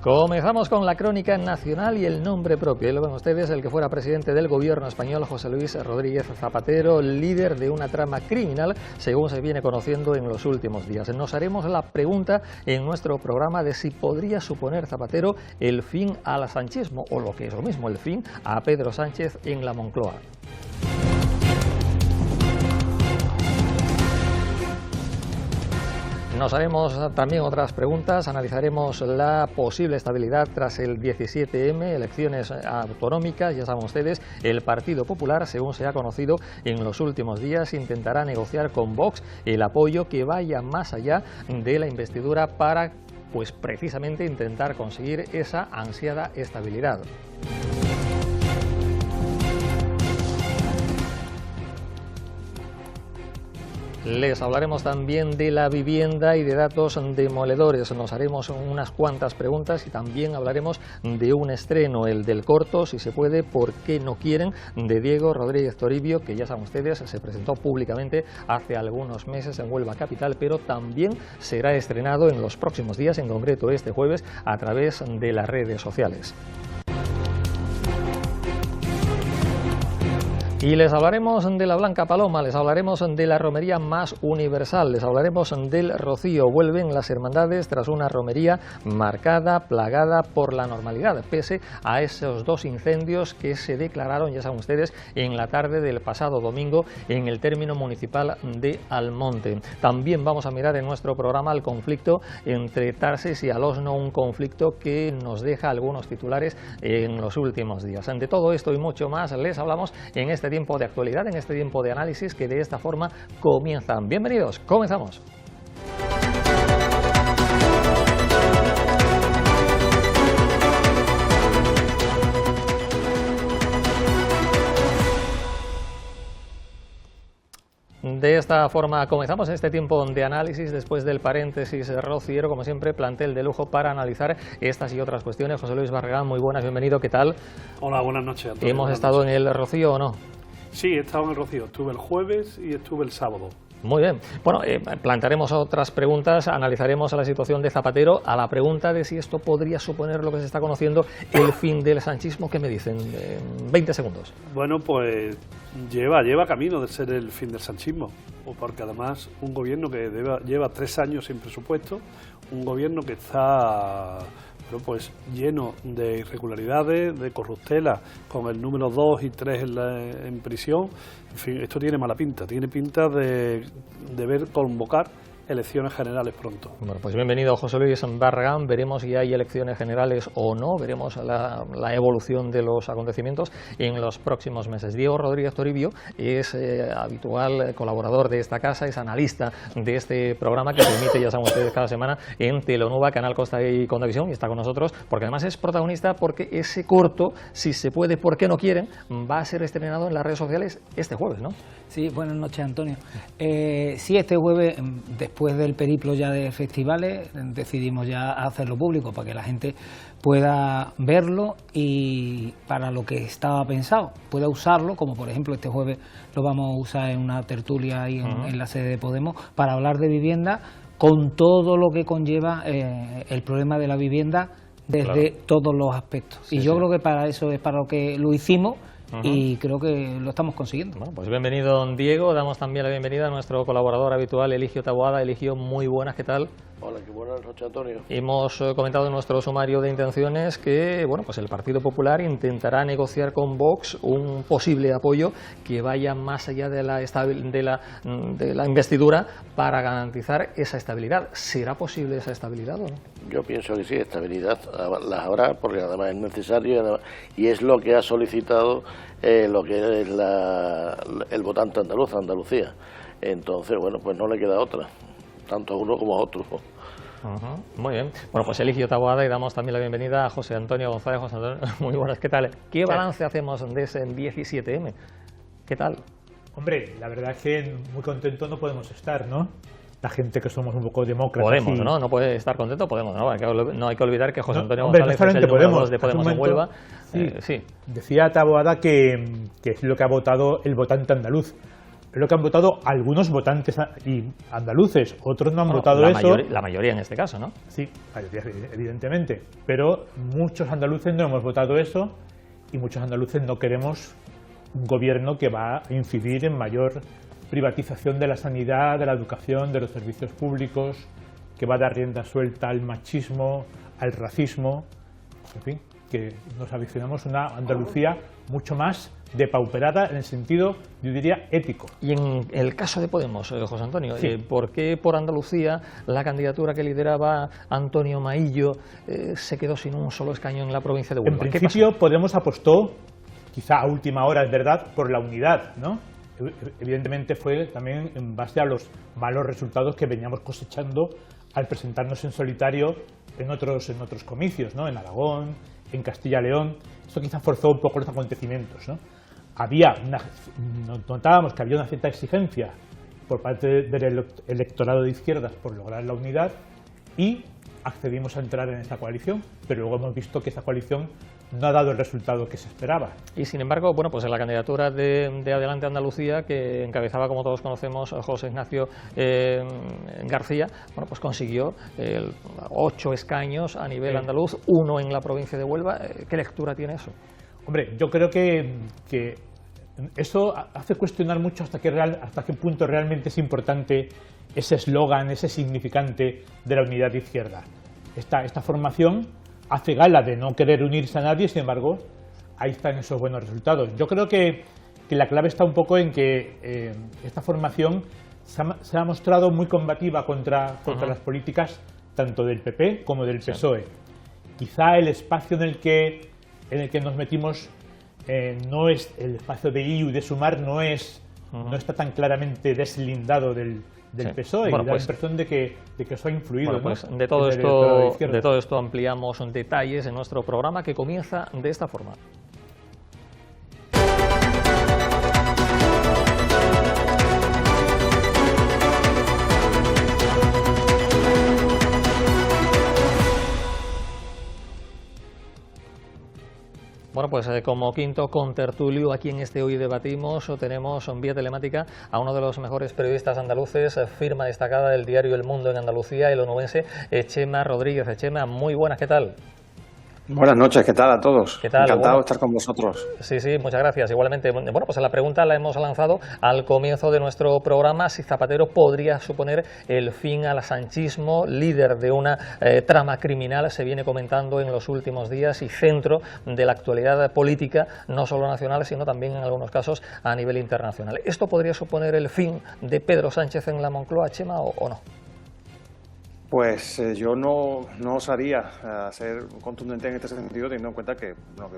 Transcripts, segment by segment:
Comenzamos con la crónica nacional y el nombre propio. Y lo ven ustedes, el que fuera presidente del gobierno español, José Luis Rodríguez Zapatero, líder de una trama criminal, según se viene conociendo en los últimos días. Nos haremos la pregunta en nuestro programa de si podría suponer Zapatero el fin al sanchismo, o lo que es lo mismo, el fin a Pedro Sánchez en la Moncloa. Nos haremos también otras preguntas, analizaremos la posible estabilidad tras el 17M, elecciones autonómicas. Ya saben ustedes, el Partido Popular, según se ha conocido en los últimos días, intentará negociar con Vox el apoyo que vaya más allá de la investidura para, pues precisamente, intentar conseguir esa ansiada estabilidad. Les hablaremos también de la vivienda y de datos demoledores. Nos haremos unas cuantas preguntas y también hablaremos de un estreno, el del corto, si se puede, ¿por qué no quieren?, de Diego Rodríguez Toribio, que ya saben ustedes, se presentó públicamente hace algunos meses en Huelva Capital, pero también será estrenado en los próximos días, en concreto este jueves, a través de las redes sociales. Y les hablaremos de la Blanca Paloma, les hablaremos de la romería más universal, les hablaremos del Rocío. Vuelven las hermandades tras una romería marcada, plagada por la normalidad, pese a esos dos incendios que se declararon, ya saben ustedes, en la tarde del pasado domingo en el término municipal de Almonte. También vamos a mirar en nuestro programa el conflicto entre Tarsis y Alosno, un conflicto que nos deja algunos titulares en los últimos días. De todo esto y mucho más les hablamos en este tiempo de actualidad, en este tiempo de análisis que de esta forma comienzan. Bienvenidos, comenzamos. De esta forma comenzamos este tiempo de análisis después del paréntesis rociero, como siempre, plantel de lujo para analizar estas y otras cuestiones. José Luis Barragán, muy buenas, bienvenido, ¿qué tal? Hola, buenas noches a todos. ¿Hemos estado en el Rocío o no? Sí, he estado en el Rocío, estuve el jueves y estuve el sábado. Muy bien. Bueno, plantearemos otras preguntas, analizaremos la situación de Zapatero. A la pregunta de si esto podría suponer lo que se está conociendo, el fin del sanchismo, ¿qué me dicen? 20 segundos. Bueno, pues lleva camino de ser el fin del sanchismo, porque además un gobierno que lleva 3 años sin presupuesto, un gobierno que está pues lleno de irregularidades, de corruptela, con el número 2 y 3 en prisión. En fin, esto tiene mala pinta, tiene pinta de ver convocar elecciones generales pronto. Bueno, pues bienvenido José Luis Barragán. Veremos si hay elecciones generales o no, veremos la evolución de los acontecimientos en los próximos meses. Diego Rodríguez Toribio es habitual colaborador de esta casa, es analista de este programa que se emite, ya saben ustedes, cada semana en Telenueva, Canal Costa y Condavisión, y está con nosotros porque además es protagonista, porque ese corto, si se puede, ¿por qué no quieren?, va a ser estrenado en las redes sociales este jueves, ¿no? Sí, buenas noches, Antonio. Sí, este jueves, después del periplo ya de festivales, decidimos ya hacerlo público para que la gente pueda verlo y para lo que estaba pensado, pueda usarlo, como por ejemplo este jueves lo vamos a usar en una tertulia ahí en la sede de Podemos, para hablar de vivienda con todo lo que conlleva el problema de la vivienda desde todos los aspectos. Sí, y yo creo que para eso es para lo que lo hicimos. Y creo que lo estamos consiguiendo. Bueno, pues bienvenido, don Diego. Damos también la bienvenida a nuestro colaborador habitual, Eligio Taboada. Eligio, muy buenas, ¿qué tal? Hola, qué buenas noches, Antonio. Hemos comentado en nuestro sumario de intenciones que, bueno, pues el Partido Popular intentará negociar con Vox un posible apoyo que vaya más allá de la investidura para garantizar esa estabilidad. ¿Será posible esa estabilidad o no? Yo pienso que sí, estabilidad las habrá, porque además es necesario y es lo que ha solicitado lo que es el votante andaluz, Andalucía. Entonces, bueno, pues no le queda otra, tanto a uno como a otro. Muy bien. Bueno, pues Eligio Taboada, y damos también la bienvenida a José Antonio González. José Antonio, muy buenas, ¿qué tal? ¿Qué balance hacemos de ese 17M? ¿Qué tal? Hombre, la verdad es que muy contentos no podemos estar, ¿no? La gente que somos un poco demócratas. Podemos, ¿no? No puede estar contento, podemos, ¿no? No hay que olvidar que José Antonio González es el número 2 de Podemos en Huelva. Sí. Decía Taboada que es lo que ha votado el votante andaluz. lo que han votado algunos votantes andaluces, otros no han votado eso. La mayoría en este caso, ¿no? Sí, evidentemente, pero muchos andaluces no hemos votado eso y muchos andaluces no queremos un gobierno que va a incidir en mayor privatización de la sanidad, de la educación, de los servicios públicos, que va a dar rienda suelta al machismo, al racismo, en fin, que nos avicinamos a una Andalucía mucho más depauperada en el sentido, yo diría, ético. Y en el caso de Podemos, José Antonio, sí. ¿Por qué por Andalucía la candidatura que lideraba Antonio Maillo se quedó sin un solo escaño en la provincia de Huelva? En principio, Podemos apostó, quizá a última hora, es verdad, por la unidad, ¿no? Evidentemente fue también en base a los malos resultados que veníamos cosechando al presentarnos en solitario en otros comicios, ¿no? En Aragón, en Castilla y León. Esto quizá forzó un poco los acontecimientos, ¿no? Notábamos que había una cierta exigencia por parte del electorado de izquierdas por lograr la unidad y accedimos a entrar en esta coalición, pero luego hemos visto que esta coalición no ha dado el resultado que se esperaba. Y sin embargo, bueno, pues en la candidatura de Adelante Andalucía, que encabezaba, como todos conocemos, José Ignacio García, bueno, pues consiguió 8 escaños a nivel andaluz, 1 en la provincia de Huelva. ¿Qué lectura tiene eso? Hombre, yo creo que eso hace cuestionar mucho hasta qué punto realmente es importante ese eslogan, ese significante de la unidad de izquierda. Esta formación hace gala de no querer unirse a nadie, sin embargo, ahí están esos buenos resultados. Yo creo que la clave está un poco en que esta formación se ha mostrado muy combativa contra las políticas tanto del PP como del PSOE. Quizá el espacio en el que nos metimos no es el espacio de IU y de Sumar, no está tan claramente deslindado del PSOE, bueno, y da la impresión de que eso ha influido. Bueno, pues ¿no? de todo esto ampliamos detalles en nuestro programa, que comienza de esta forma. Bueno, pues como quinto contertulio aquí en este Hoy Debatimos tenemos en vía telemática a uno de los mejores periodistas andaluces, firma destacada del diario El Mundo en Andalucía, el onubense Chema Rodríguez. Chema, muy buenas, ¿qué tal? Buenas noches, ¿qué tal a todos? ¿Qué tal? Encantado de estar con vosotros. Sí, muchas gracias. Igualmente, bueno, pues la pregunta la hemos lanzado al comienzo de nuestro programa, si Zapatero podría suponer el fin al sanchismo, líder de una trama criminal, se viene comentando en los últimos días, y centro de la actualidad política, no solo nacional, sino también en algunos casos a nivel internacional. ¿Esto podría suponer el fin de Pedro Sánchez en la Moncloa, Chema, o no? Pues yo no osaría ser contundente en este sentido, teniendo en cuenta que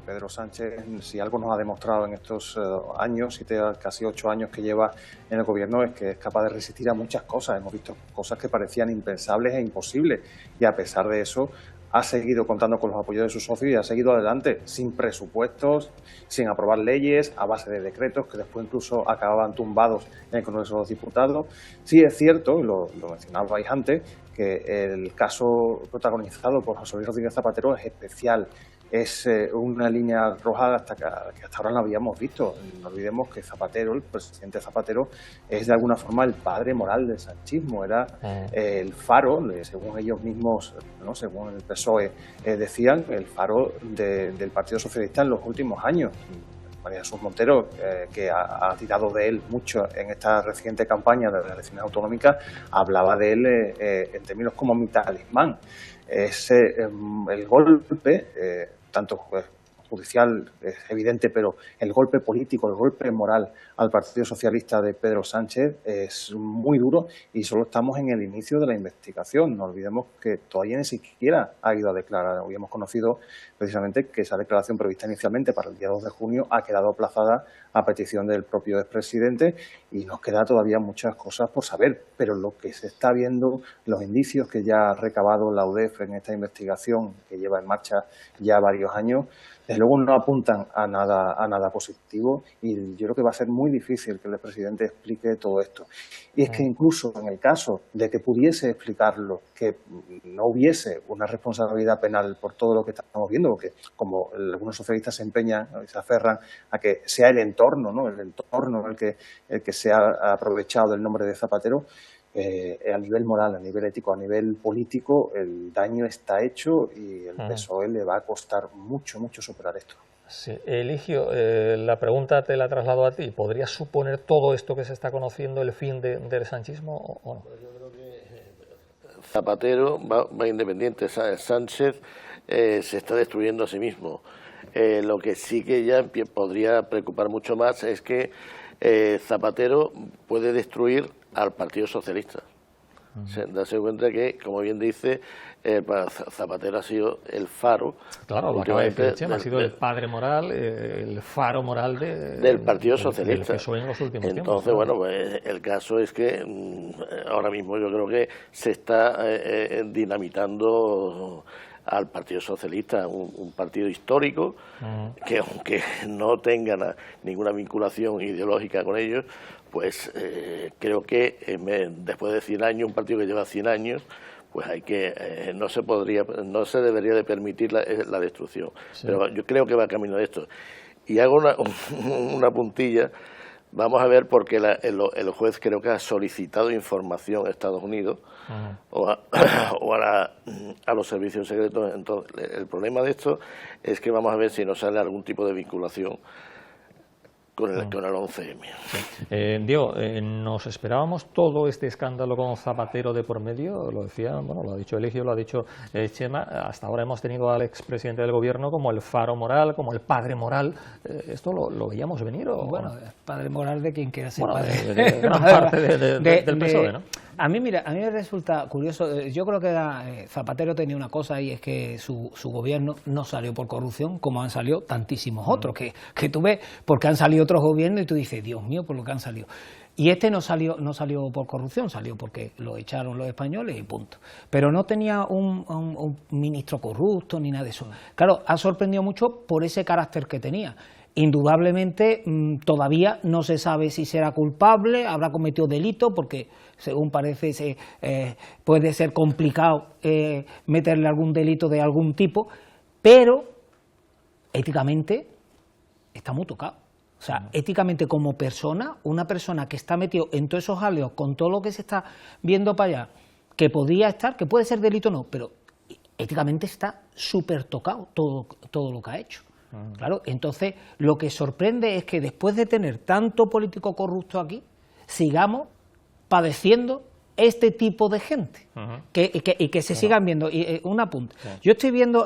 Pedro Sánchez, si algo nos ha demostrado en estos años, casi 8 años que lleva en el gobierno, es que es capaz de resistir a muchas cosas. Hemos visto cosas que parecían impensables e imposibles, y a pesar de eso ha seguido contando con los apoyos de sus socios y ha seguido adelante, sin presupuestos, sin aprobar leyes, a base de decretos que después incluso acababan tumbados en el Congreso de los Diputados. Sí es cierto, y lo mencionabais antes, que el caso protagonizado por José Luis Rodríguez Zapatero es especial. Es una línea roja que hasta ahora no habíamos visto. No olvidemos que Zapatero, el presidente Zapatero, es de alguna forma el padre moral del sanchismo. Era el faro, según ellos mismos, ¿no? Según el PSOE decían, el faro del Partido Socialista en los últimos años. María Jesús Montero, que ha tirado de él mucho en esta reciente campaña de las elecciones autonómicas, hablaba de él en términos como mi talismán. Es el golpe, tanto judicial es evidente, pero el golpe político, el golpe moral al Partido Socialista de Pedro Sánchez es muy duro, y solo estamos en el inicio de la investigación. No olvidemos que todavía ni siquiera ha ido a declarar. Hoy hemos conocido precisamente que esa declaración prevista inicialmente para el día 2 de junio ha quedado aplazada a petición del propio expresidente, y nos queda todavía muchas cosas por saber, pero lo que se está viendo, los indicios que ya ha recabado la UDEF en esta investigación que lleva en marcha ya varios años, desde luego no apuntan a nada positivo, y yo creo que va a ser muy difícil que el presidente explique todo esto. Y es que incluso en el caso de que pudiese explicarlo, que no hubiese una responsabilidad penal por todo lo que estamos viendo, porque como algunos socialistas se empeñan y se aferran a que sea el entorno, ¿no? El entorno el que se ha aprovechado del nombre de Zapatero, a nivel moral, a nivel ético, a nivel político, el daño está hecho y el PSOE le va a costar mucho superar esto. Sí. Eligio, la pregunta te la traslado a ti. ¿Podría suponer todo esto que se está conociendo el fin del sanchismo o no? Yo creo que Zapatero va independiente. Sánchez se está destruyendo a sí mismo. Lo que sí que ya podría preocupar mucho más es que Zapatero puede destruir al Partido Socialista. Darse cuenta que, como bien dice, Zapatero ha sido el faro. Claro, lo acaba de decir Chema, ha sido el padre moral, el faro moral del Partido Socialista. Del PSOE en los últimos tiempos. Entonces, bueno, pues el caso es que ahora mismo yo creo que se está dinamitando al Partido Socialista, un partido histórico que, aunque no tenga ninguna vinculación ideológica con ellos, pues creo que después de 100 años, un partido que lleva 100 años, pues no se debería de permitir la destrucción. Sí. Pero yo creo que va camino de esto. Y hago una puntilla. Vamos a ver, porque el juez creo que ha solicitado información a Estados Unidos o a los servicios secretos. Entonces, el problema de esto es que vamos a ver si nos sale algún tipo de vinculación con el 11M. Sí. Diego, ¿nos esperábamos todo este escándalo con Zapatero de por medio? Lo decía, bueno, lo ha dicho Eligio, lo ha dicho Chema. Hasta ahora hemos tenido al expresidente del gobierno como el faro moral, como el padre moral. ¿Esto lo veíamos venir? Bueno, el padre moral de quien quiera ser padre. De gran parte del PSOE, ¿no? A mí me resulta curioso. Yo creo que Zapatero tenía una cosa, y es que su gobierno no salió por corrupción, como han salido tantísimos otros, que tú ves, porque han salido otros gobiernos y tú dices, Dios mío, por lo que han salido. Y este no salió por corrupción, salió porque lo echaron los españoles y punto. Pero no tenía un ministro corrupto ni nada de eso. Claro, ha sorprendido mucho por ese carácter que tenía. Indudablemente todavía no se sabe si será culpable, habrá cometido delito, porque según parece puede ser complicado meterle algún delito de algún tipo, pero éticamente está muy tocado. O sea, éticamente como persona, una persona que está metido en todos esos jaleos con todo lo que se está viendo para allá, que podría estar, que puede ser delito o no, pero éticamente está súper tocado todo lo que ha hecho. Claro, entonces lo que sorprende es que después de tener tanto político corrupto aquí, sigamos padeciendo este tipo de gente y que se sigan viendo. Y un apunte. Yo estoy viendo,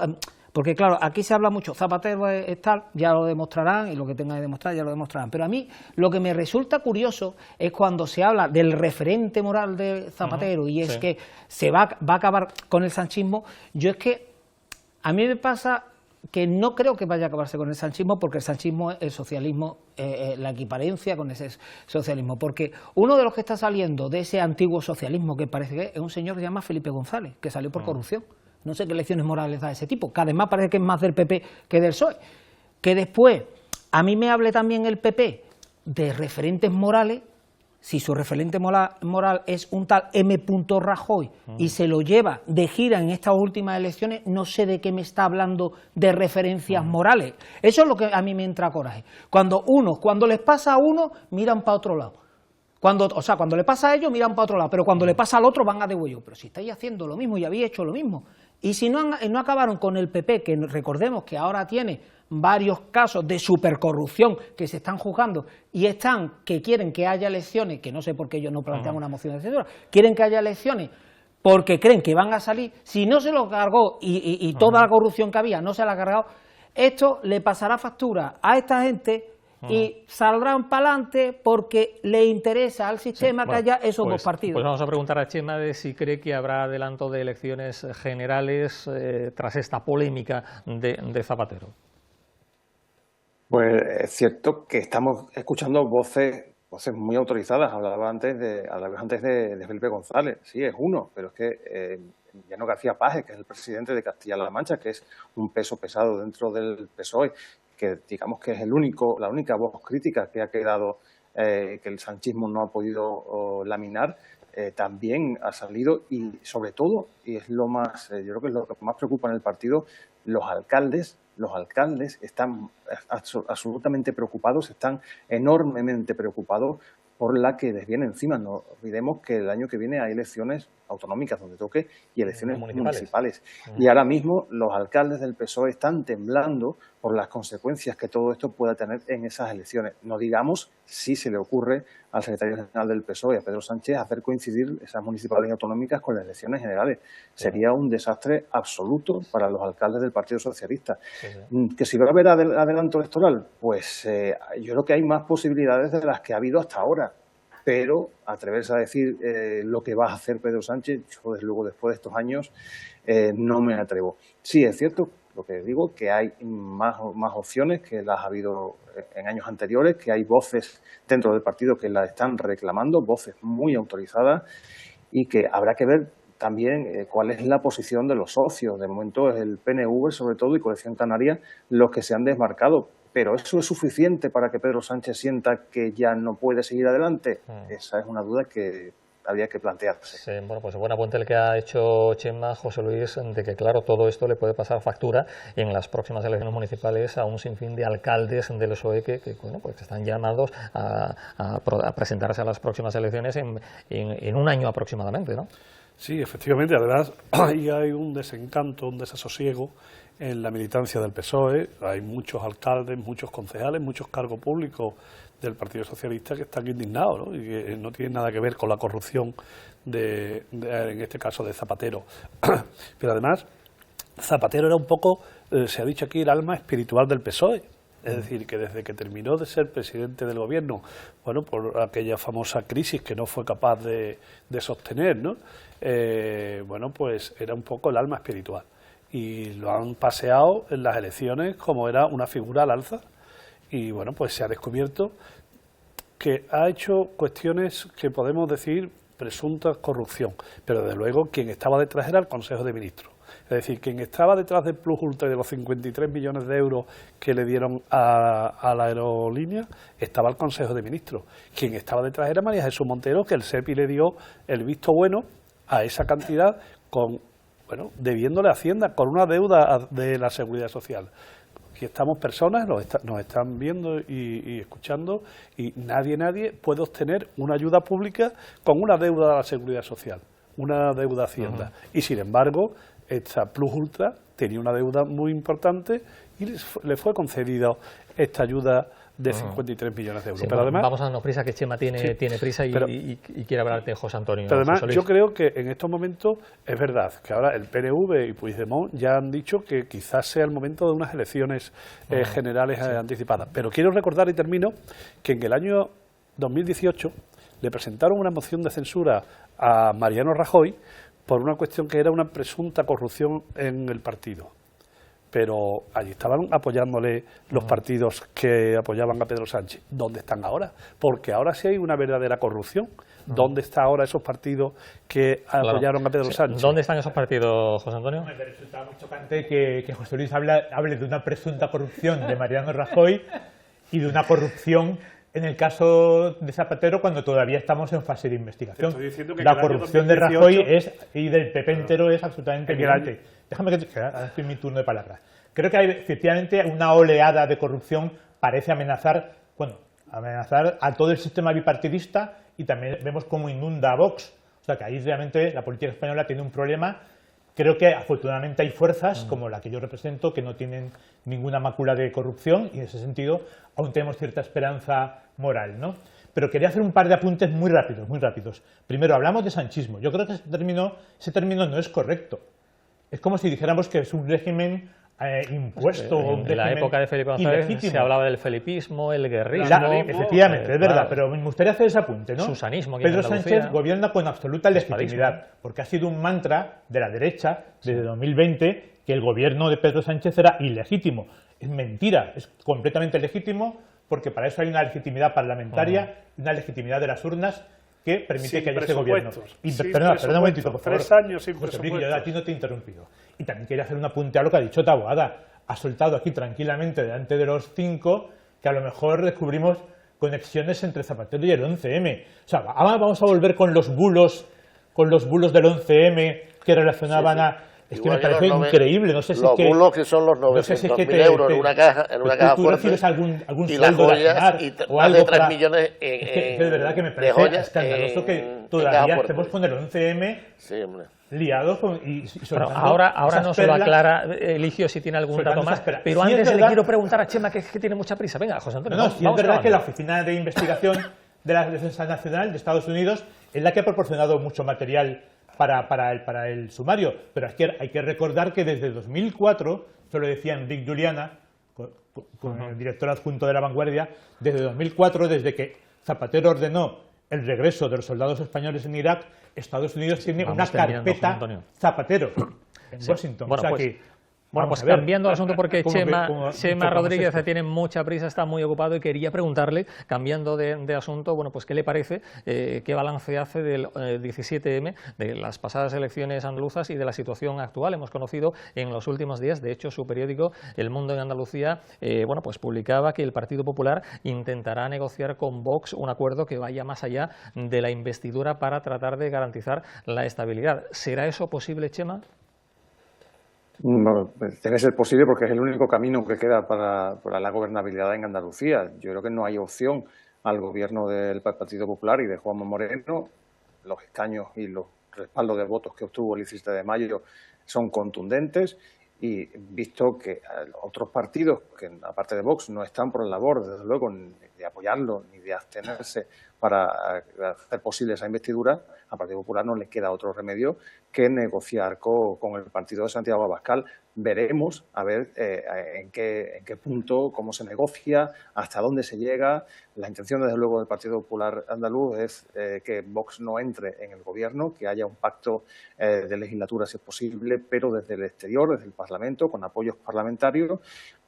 porque claro, aquí se habla mucho, Zapatero es tal, ya lo demostrarán, y lo que tengan que demostrar ya lo demostrarán. Pero a mí lo que me resulta curioso es cuando se habla del referente moral de Zapatero, y es que se va a acabar con el sanchismo. Yo es que a mí me pasa que no creo que vaya a acabarse con el sanchismo, porque el sanchismo es el socialismo, la equiparancia con ese socialismo, porque uno de los que está saliendo de ese antiguo socialismo, que parece que es un señor que se llama Felipe González, que salió por corrupción. No sé qué lecciones morales da ese tipo, que además parece que es más del PP que del PSOE. Que después a mí me hable también el PP de referentes morales. Si su referente moral es un tal M. Rajoy y se lo lleva de gira en estas últimas elecciones, no sé de qué me está hablando de referencias morales. Eso es lo que a mí me entra coraje. Cuando les pasa a uno, miran para otro lado. Cuando le pasa a ellos, miran para otro lado, pero cuando le pasa al otro, van a de huello. Pero si estáis haciendo lo mismo y habéis hecho lo mismo. Y si no acabaron con el PP, que recordemos que ahora tiene varios casos de supercorrupción que se están juzgando y que quieren que haya elecciones, que no sé por qué ellos no plantean una moción de censura, quieren que haya elecciones porque creen que van a salir. Si no se lo cargó y toda la corrupción que había no se la ha cargado, esto le pasará factura a esta gente y saldrán para adelante porque le interesa al sistema que haya esos dos partidos. Pues vamos a preguntar a Chema de si cree que habrá adelanto de elecciones generales tras esta polémica de Zapatero. Pues es cierto que estamos escuchando voces muy autorizadas. Hablaba antes de Felipe González. Sí, es uno, pero es que Emiliano García Paje, que es el presidente de Castilla-La Mancha, que es un peso pesado dentro del PSOE, que digamos que es la única voz crítica que ha quedado, que el sanchismo no ha podido laminar, también ha salido, y sobre todo, y es lo más, yo creo que es lo que más preocupa en el partido, los alcaldes están absolutamente preocupados, están enormemente preocupados por la que les viene encima. No olvidemos que el año que viene hay elecciones autonómicas donde toque y elecciones municipales. Y ahora mismo los alcaldes del PSOE están temblando por las consecuencias que todo esto pueda tener en esas elecciones. No digamos si se le ocurre al secretario general del PSOE, a Pedro Sánchez, hacer coincidir esas municipales y autonómicas con las elecciones generales. Sería un desastre absoluto para los alcaldes del Partido Socialista. ¿Que si va a haber adelanto electoral? Pues yo creo que hay más posibilidades de las que ha habido hasta ahora. Pero atreverse a decir lo que va a hacer Pedro Sánchez, yo desde luego después de estos años no me atrevo. Sí, es cierto, lo que digo, que hay más opciones que las ha habido en años anteriores, que hay voces dentro del partido que las están reclamando, voces muy autorizadas, y que habrá que ver también cuál es la posición de los socios. De momento es el PNV, sobre todo, y Coalición Canaria los que se han desmarcado. ¿Pero eso es suficiente para que Pedro Sánchez sienta que ya no puede seguir adelante? Esa es una duda que habría que plantearse. Sí, bueno, pues buen apunte el que ha hecho Chema, José Luis, de que claro, todo esto le puede pasar factura en las próximas elecciones municipales a un sinfín de alcaldes del PSOE que bueno, pues que están llamados a presentarse a las próximas elecciones en un año aproximadamente, ¿no? Sí, efectivamente, además ahí hay un desencanto, un desasosiego en la militancia del PSOE. Hay muchos alcaldes, muchos concejales, muchos cargos públicos del Partido Socialista que están indignados, ¿no? Y que no tienen nada que ver con la corrupción en este caso de Zapatero. Pero además, Zapatero era un poco, se ha dicho aquí, el alma espiritual del PSOE. Es decir, que desde que terminó de ser presidente del gobierno, bueno, por aquella famosa crisis que no fue capaz de sostener, ¿no? Bueno, pues era un poco el alma espiritual. Y lo han paseado en las elecciones como era una figura al alza. Y bueno, pues se ha descubierto que ha hecho cuestiones que podemos decir presunta corrupción. Pero desde luego quien estaba detrás era el Consejo de Ministros. Es decir, quien estaba detrás del Plus Ultra y de los 53 millones de euros que le dieron a la aerolínea, estaba el Consejo de Ministros. Quien estaba detrás era María Jesús Montero, que el SEPI le dio el visto bueno a esa cantidad, debiéndole a Hacienda, con una deuda de la Seguridad Social. Aquí estamos personas, nos están viendo y escuchando, y nadie puede obtener una ayuda pública con una deuda a la Seguridad Social, una deuda a Hacienda. Y sin embargo, esta Plus Ultra tenía una deuda muy importante y le fue concedida esta ayuda de 53 millones de euros. Sí, pero además, vamos a darnos prisa, que Chema tiene prisa y quiere hablarte José Antonio. Pero además, José Luis. yo creo que en estos momentos es verdad que ahora el PNV y Puigdemont ya han dicho que quizás sea el momento de unas elecciones generales anticipadas. Pero quiero recordar, y termino, que en el año 2018 le presentaron una moción de censura a Mariano Rajoy por una cuestión que era una presunta corrupción en el partido. Pero allí estaban apoyándole los partidos que apoyaban a Pedro Sánchez. ¿Dónde están ahora? Porque ahora sí hay una verdadera corrupción. ¿Dónde están ahora esos partidos que apoyaron a Pedro Sánchez? ¿Dónde están esos partidos, José Antonio? Me resulta muy chocante que José Luis hable de una presunta corrupción de Mariano Rajoy y de una corrupción en el caso de Zapatero cuando todavía estamos en fase de investigación. Estoy diciendo que la corrupción de Rajoy y del PP entero es absolutamente evidente. año... Déjame que ahora estoy en mi turno de palabra. Creo que hay efectivamente una oleada de corrupción, parece amenazar a todo el sistema bipartidista, y también vemos cómo inunda a Vox. O sea que ahí realmente la política española tiene un problema. Creo que afortunadamente hay fuerzas como la que yo represento que no tienen ninguna mácula de corrupción, y en ese sentido aún tenemos cierta esperanza moral, ¿no? Pero quería hacer un par de apuntes muy rápidos. Primero, hablamos de sanchismo. Yo creo que ese término no es correcto. Es como si dijéramos que es un régimen impuesto. En la época de Felipe González se hablaba del felipismo, el guerrismo. Efectivamente, es verdad, pero me gustaría hacer ese apunte, ¿no? Susanismo. Aquí en Pedro Andalucía. Sánchez gobierna con absoluta legitimidad, porque ha sido un mantra de la derecha desde 2020 que el gobierno de Pedro Sánchez era ilegítimo. Es mentira, es completamente legítimo, porque para eso hay una legitimidad parlamentaria, una legitimidad de las urnas que permite Sin que haya este gobierno. Sin Perdona un momentito, por favor. 3 años sin José Enrique, yo presupuestos. a ti no te he interrumpido. Y también quería hacer un apunte a lo que ha dicho Taboada. Ha soltado aquí tranquilamente delante de los 5 que a lo mejor descubrimos conexiones entre Zapatero y el 11M. O sea, ahora vamos a volver con los bulos del 11M que relacionaban a... Es que me parece increíble, no sé si es que... Los bulos que son los 900.000 euros en una caja ¿Tú fuerte, recibes algún y sueldo las joyas, de Aznar y o más algo de 3 para... millones Es que de verdad que me parece escandaloso que todavía estemos con el 11M liados y bueno, ahora no se lo aclara Eligio si tiene algún dato más, pero sí, antes le quiero preguntar a Chema, que es que tiene mucha prisa. Venga, José Antonio. No, sí es verdad que la Oficina de Investigación de la Defensa Nacional de Estados Unidos es la que ha proporcionado mucho material para el sumario, pero es que hay que recordar que desde 2004, esto lo decía Enric Juliana, con el director adjunto de La Vanguardia, desde 2004, desde que Zapatero ordenó el regreso de los soldados españoles en Irak, Estados Unidos tiene una carpeta Zapatero en Washington. Bueno, o sea bueno, pues cambiando de asunto, porque Chema Rodríguez tiene mucha prisa, está muy ocupado y quería preguntarle, cambiando de asunto, bueno, pues qué le parece, qué balance hace del 17M, de las pasadas elecciones andaluzas y de la situación actual. Hemos conocido en los últimos días, de hecho su periódico El Mundo en Andalucía, bueno, pues publicaba que el Partido Popular intentará negociar con Vox un acuerdo que vaya más allá de la investidura para tratar de garantizar la estabilidad. ¿Será eso posible, Chema? Bueno, tiene que ser posible porque es el único camino que queda para la gobernabilidad en Andalucía. Yo creo que no hay opción al gobierno del Partido Popular y de Juanma Moreno. Los escaños y los respaldos de votos que obtuvo el 17 de mayo son contundentes y visto que otros partidos, que aparte de Vox, no están por la labor, desde luego, ni de apoyarlo ni de abstenerse para hacer posible esa investidura, al Partido Popular no le queda otro remedio que negociar con el partido de Santiago Abascal. Veremos a ver en qué punto, cómo se negocia, hasta dónde se llega. La intención, desde luego, del Partido Popular andaluz es que Vox no entre en el gobierno, que haya un pacto de legislatura, si es posible, pero desde el exterior, desde el Parlamento, con apoyos parlamentarios.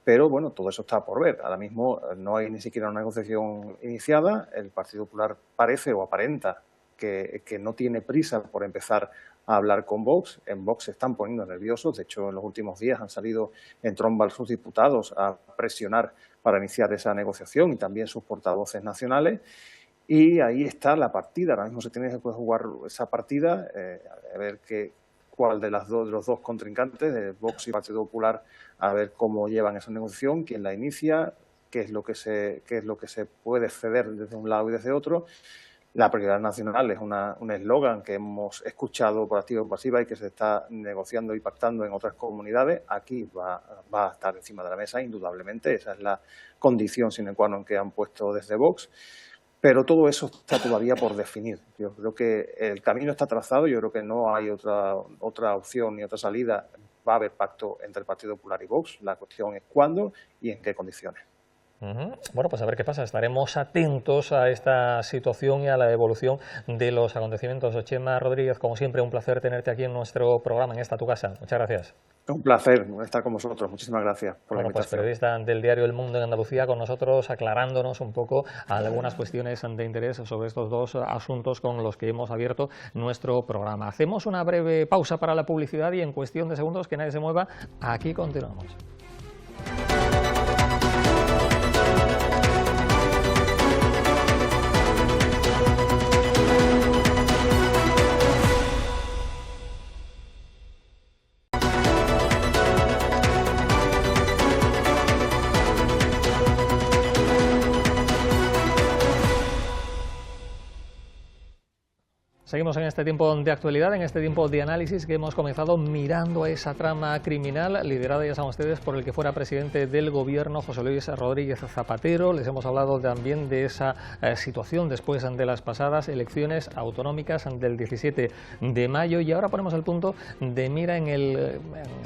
Pero bueno, todo eso está por ver. Ahora mismo no hay ni siquiera una negociación iniciada. El Partido Popular parece o aparenta que no tiene prisa por empezar a hablar con Vox. En Vox se están poniendo nerviosos. De hecho, en los últimos días han salido en tromba sus diputados a presionar para iniciar esa negociación y también sus portavoces nacionales. Y ahí está la partida. Ahora mismo se tiene que jugar esa partida, a ver cuál de los dos contrincantes, de Vox y Partido Popular, a ver cómo llevan esa negociación, quién la inicia, qué es lo que se puede ceder desde un lado y desde otro. La prioridad nacional es un eslogan que hemos escuchado por activa y pasiva y que se está negociando y pactando en otras comunidades. Aquí va a estar encima de la mesa, indudablemente. Esa es la condición sine qua non que han puesto desde Vox. Pero todo eso está todavía por definir. Yo creo que el camino está trazado, yo creo que no hay otra opción ni otra salida. Va a haber pacto entre el Partido Popular y Vox. La cuestión es cuándo y en qué condiciones. Bueno, pues a ver qué pasa. Estaremos atentos a esta situación y a la evolución de los acontecimientos. Chema Rodríguez, como siempre, un placer tenerte aquí en nuestro programa, en esta tu casa. Muchas gracias. Un placer estar con vosotros. Muchísimas gracias por la invitación. Pues periodista del diario El Mundo en Andalucía, con nosotros aclarándonos un poco algunas cuestiones de interés sobre estos dos asuntos con los que hemos abierto nuestro programa. Hacemos una breve pausa para la publicidad y en cuestión de segundos, que nadie se mueva, aquí continuamos. Seguimos en este tiempo de actualidad, en este tiempo de análisis que hemos comenzado mirando a esa trama criminal liderada, ya saben ustedes, por el que fuera presidente del gobierno, José Luis Rodríguez Zapatero. Les hemos hablado también de esa situación después de las pasadas elecciones autonómicas del 17 de mayo y ahora ponemos el punto de mira en el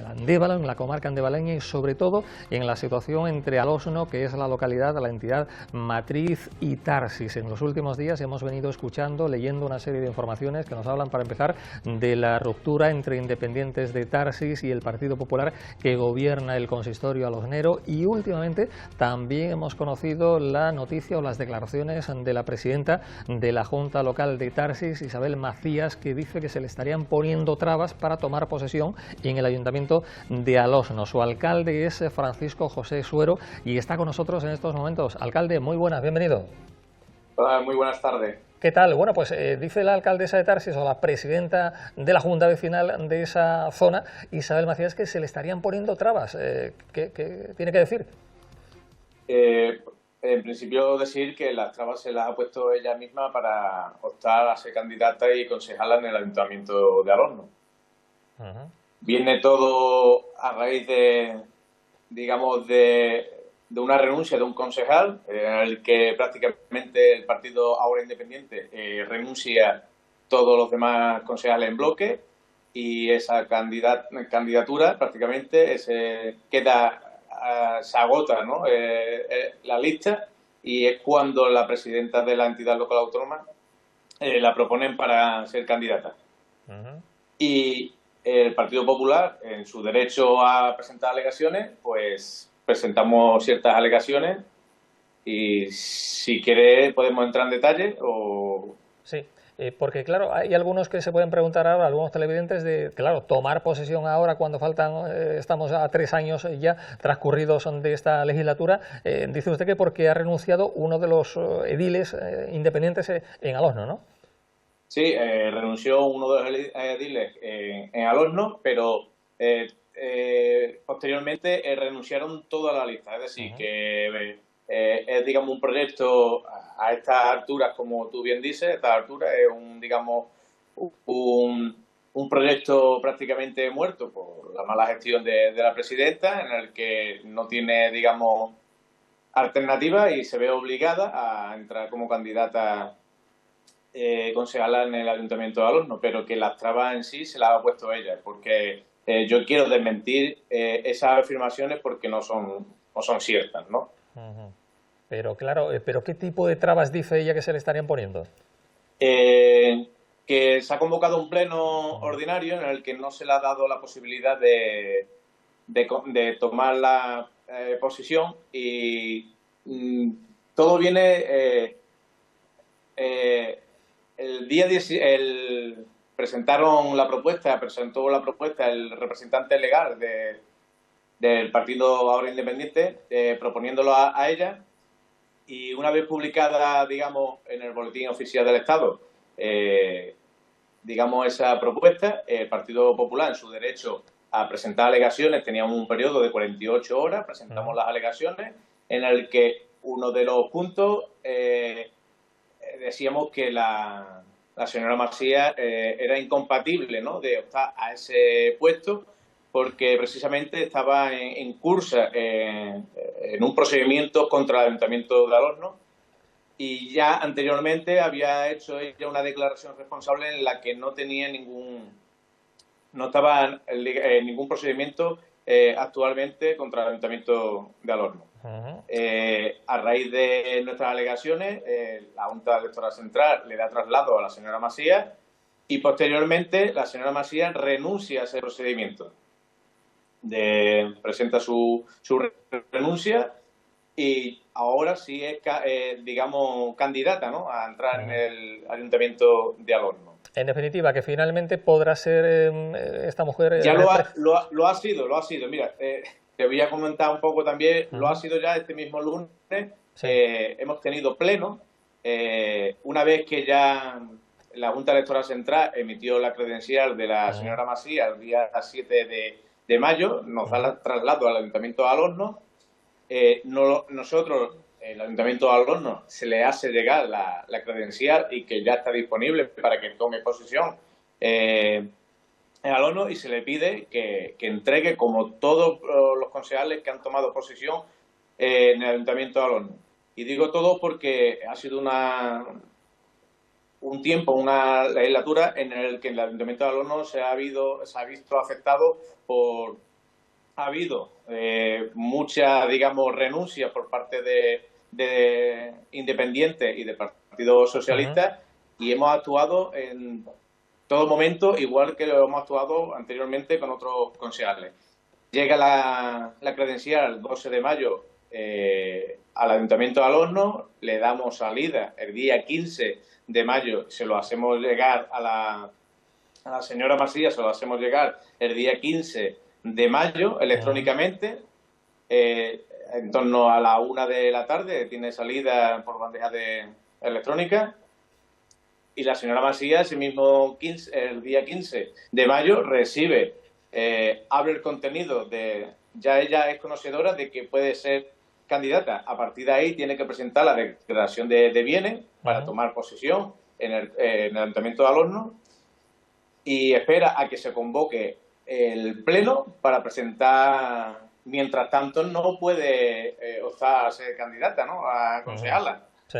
Andévalo, en la comarca andevaleña y sobre todo en la situación entre Alósno, que es la localidad, la entidad matriz, y Tarsis. En los últimos días hemos venido escuchando, leyendo una serie de informaciones informaciones que nos hablan, para empezar, de la ruptura entre independientes de Tarsis y el Partido Popular que gobierna el consistorio alosnero, y últimamente también hemos conocido la noticia o las declaraciones de la presidenta de la Junta Local de Tarsis, Isabel Macías, que dice que se le estarían poniendo trabas para tomar posesión en el Ayuntamiento de Alosno. Su alcalde es Francisco José Suero y está con nosotros en estos momentos. Alcalde, muy buenas, bienvenido. Hola, muy buenas tardes. ¿Qué tal? Bueno, pues dice la alcaldesa de Tarsis, o la presidenta de la Junta Vecinal de esa zona, Isabel Macías, que se le estarían poniendo trabas. ¿Qué tiene que decir? En principio decir que las trabas se las ha puesto ella misma para optar a ser candidata y concejala en el Ayuntamiento de Alosno. Viene todo a raíz de, digamos, de una renuncia de un concejal, en el que prácticamente el partido ahora independiente renuncia todos los demás concejales en bloque, y esa candidatura prácticamente se agota, ¿no? La lista, y es cuando la presidenta de la entidad local autónoma la proponen para ser candidata. Y el Partido Popular, en su derecho a presentar alegaciones, pues presentamos ciertas alegaciones, y si quiere podemos entrar en detalle o... Sí, porque claro, hay algunos que se pueden preguntar ahora, algunos televidentes, de claro, tomar posesión ahora cuando estamos a 3 años ya transcurridos de esta legislatura. Dice usted que porque ha renunciado uno de los ediles independientes en Alosno, ¿no? Sí, renunció uno de los ediles en Alosno, pero posteriormente renunciaron toda la lista. Es decir, que es, digamos, un proyecto a estas alturas, como tú bien dices, a estas alturas es un proyecto prácticamente muerto por la mala gestión de la presidenta, en el que no tiene, digamos, alternativa y se ve obligada a entrar como candidata concejala en el Ayuntamiento de Alosno, pero que las trabas en sí se las ha puesto ella, porque yo quiero desmentir esas afirmaciones porque no son ciertas, ¿no? Pero claro, ¿pero qué tipo de trabas dice ella que se le estarían poniendo? Que se ha convocado un pleno ordinario en el que no se le ha dado la posibilidad de tomar la posición, y todo viene... el día 10, presentó la propuesta el representante legal del partido ahora independiente, proponiéndolo a ella, y una vez publicada, digamos, en el Boletín Oficial del Estado, digamos, esa propuesta, el Partido Popular, en su derecho a presentar alegaciones, tenía un periodo de 48 horas, presentamos las alegaciones, en el que uno de los puntos decíamos que la señora Macías era incompatible, ¿no?, de optar a ese puesto, porque precisamente estaba en cursa en un procedimiento contra el Ayuntamiento de Alosno, y ya anteriormente había hecho ella una declaración responsable en la que no estaba en ningún procedimiento actualmente contra el Ayuntamiento de Alosno. A raíz de nuestras alegaciones, la Junta Electoral Central le da traslado a la señora Macías, y posteriormente la señora Macías renuncia a ese procedimiento. Presenta su renuncia, y ahora sí es, digamos, candidata, ¿no?, a entrar en el Ayuntamiento de Alosno. En definitiva, que finalmente podrá ser esta mujer... Ya lo ha sido. Mira, te voy a comentar un poco también, lo ha sido ya este mismo lunes. Sí. Hemos tenido pleno, una vez que ya la Junta Electoral Central emitió la credencial de la señora Macías el día 7 de mayo, nos da traslado al Ayuntamiento de Alosno. Nosotros, el Ayuntamiento de Alosno, se le hace llegar la credencial, y que ya está disponible para que tome posesión en Alosno, y se le pide que entregue, como todos los concejales que han tomado posesión en el Ayuntamiento de Alosno. Y digo todo porque ha sido un tiempo, una legislatura en el que el Ayuntamiento de Alosno se ha visto afectado por... Ha habido muchas, digamos, renuncias por parte de independientes y del Partido Socialista, y hemos actuado en todo momento igual que lo hemos actuado anteriormente con otros concejales. Llega la credencial el 12 de mayo al Ayuntamiento de Alorno, le damos salida el día 15 de mayo, se lo hacemos llegar a la señora Masía, se lo hacemos llegar el día 15 de mayo electrónicamente, en torno a la 1 de la tarde, tiene salida por bandeja electrónica, y la señora Masía ese mismo el día 15 de mayo recibe, abre el contenido ya ella es conocedora de que puede ser candidata. A partir de ahí tiene que presentar la declaración de bienes para tomar posesión en el Ayuntamiento de Alorno y espera a que se convoque el pleno para presentar. Mientras tanto no puede optar a ser candidata, ¿no?, a concejala. Sí.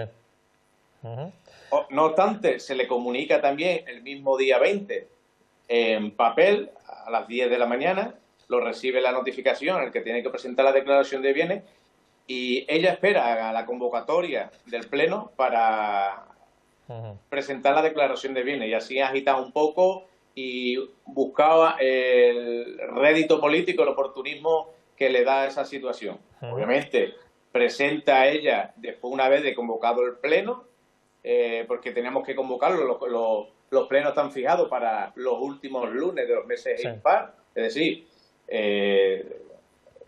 No obstante, se le comunica también el mismo día 20 en papel a las 10 de la mañana, lo recibe la notificación, el que tiene que presentar la declaración de bienes, y ella espera a la convocatoria del pleno para presentar la declaración de bienes, y así agita un poco y buscaba el rédito político, el oportunismo que le da esa situación. Obviamente presenta a ella después, una vez de convocado el pleno, porque tenemos que convocarlo, los plenos están fijados para los últimos lunes de los meses impar, es decir,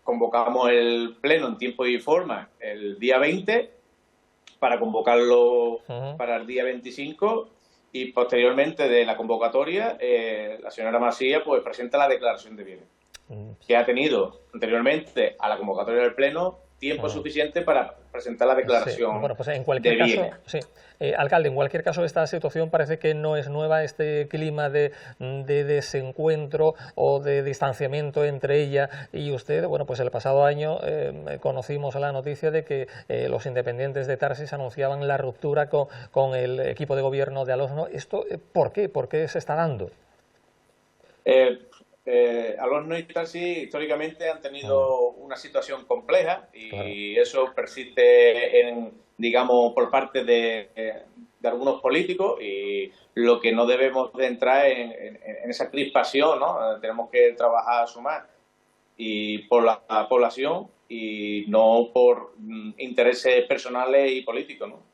convocamos el pleno en tiempo y forma el día 20 para convocarlo para el día 25 y posteriormente de la convocatoria la señora Masía pues presenta la declaración de bienes, que ha tenido anteriormente a la convocatoria del pleno tiempo suficiente para presentar la declaración. Bueno, pues en cualquier caso, alcalde, en cualquier caso esta situación parece que no es nueva, este clima de desencuentro o de distanciamiento entre ella y usted. Bueno, pues el pasado año conocimos la noticia de que los independientes de Tarsis anunciaban la ruptura con el equipo de gobierno de Alorno. ¿Esto por qué? ¿Por qué se está dando? Alorno y Tarsis históricamente han tenido una situación compleja y eso persiste digamos, por parte de algunos políticos, y lo que no debemos de entrar en esa crispación, ¿no? Tenemos que trabajar a sumar y por la población y no por intereses personales y políticos, ¿no?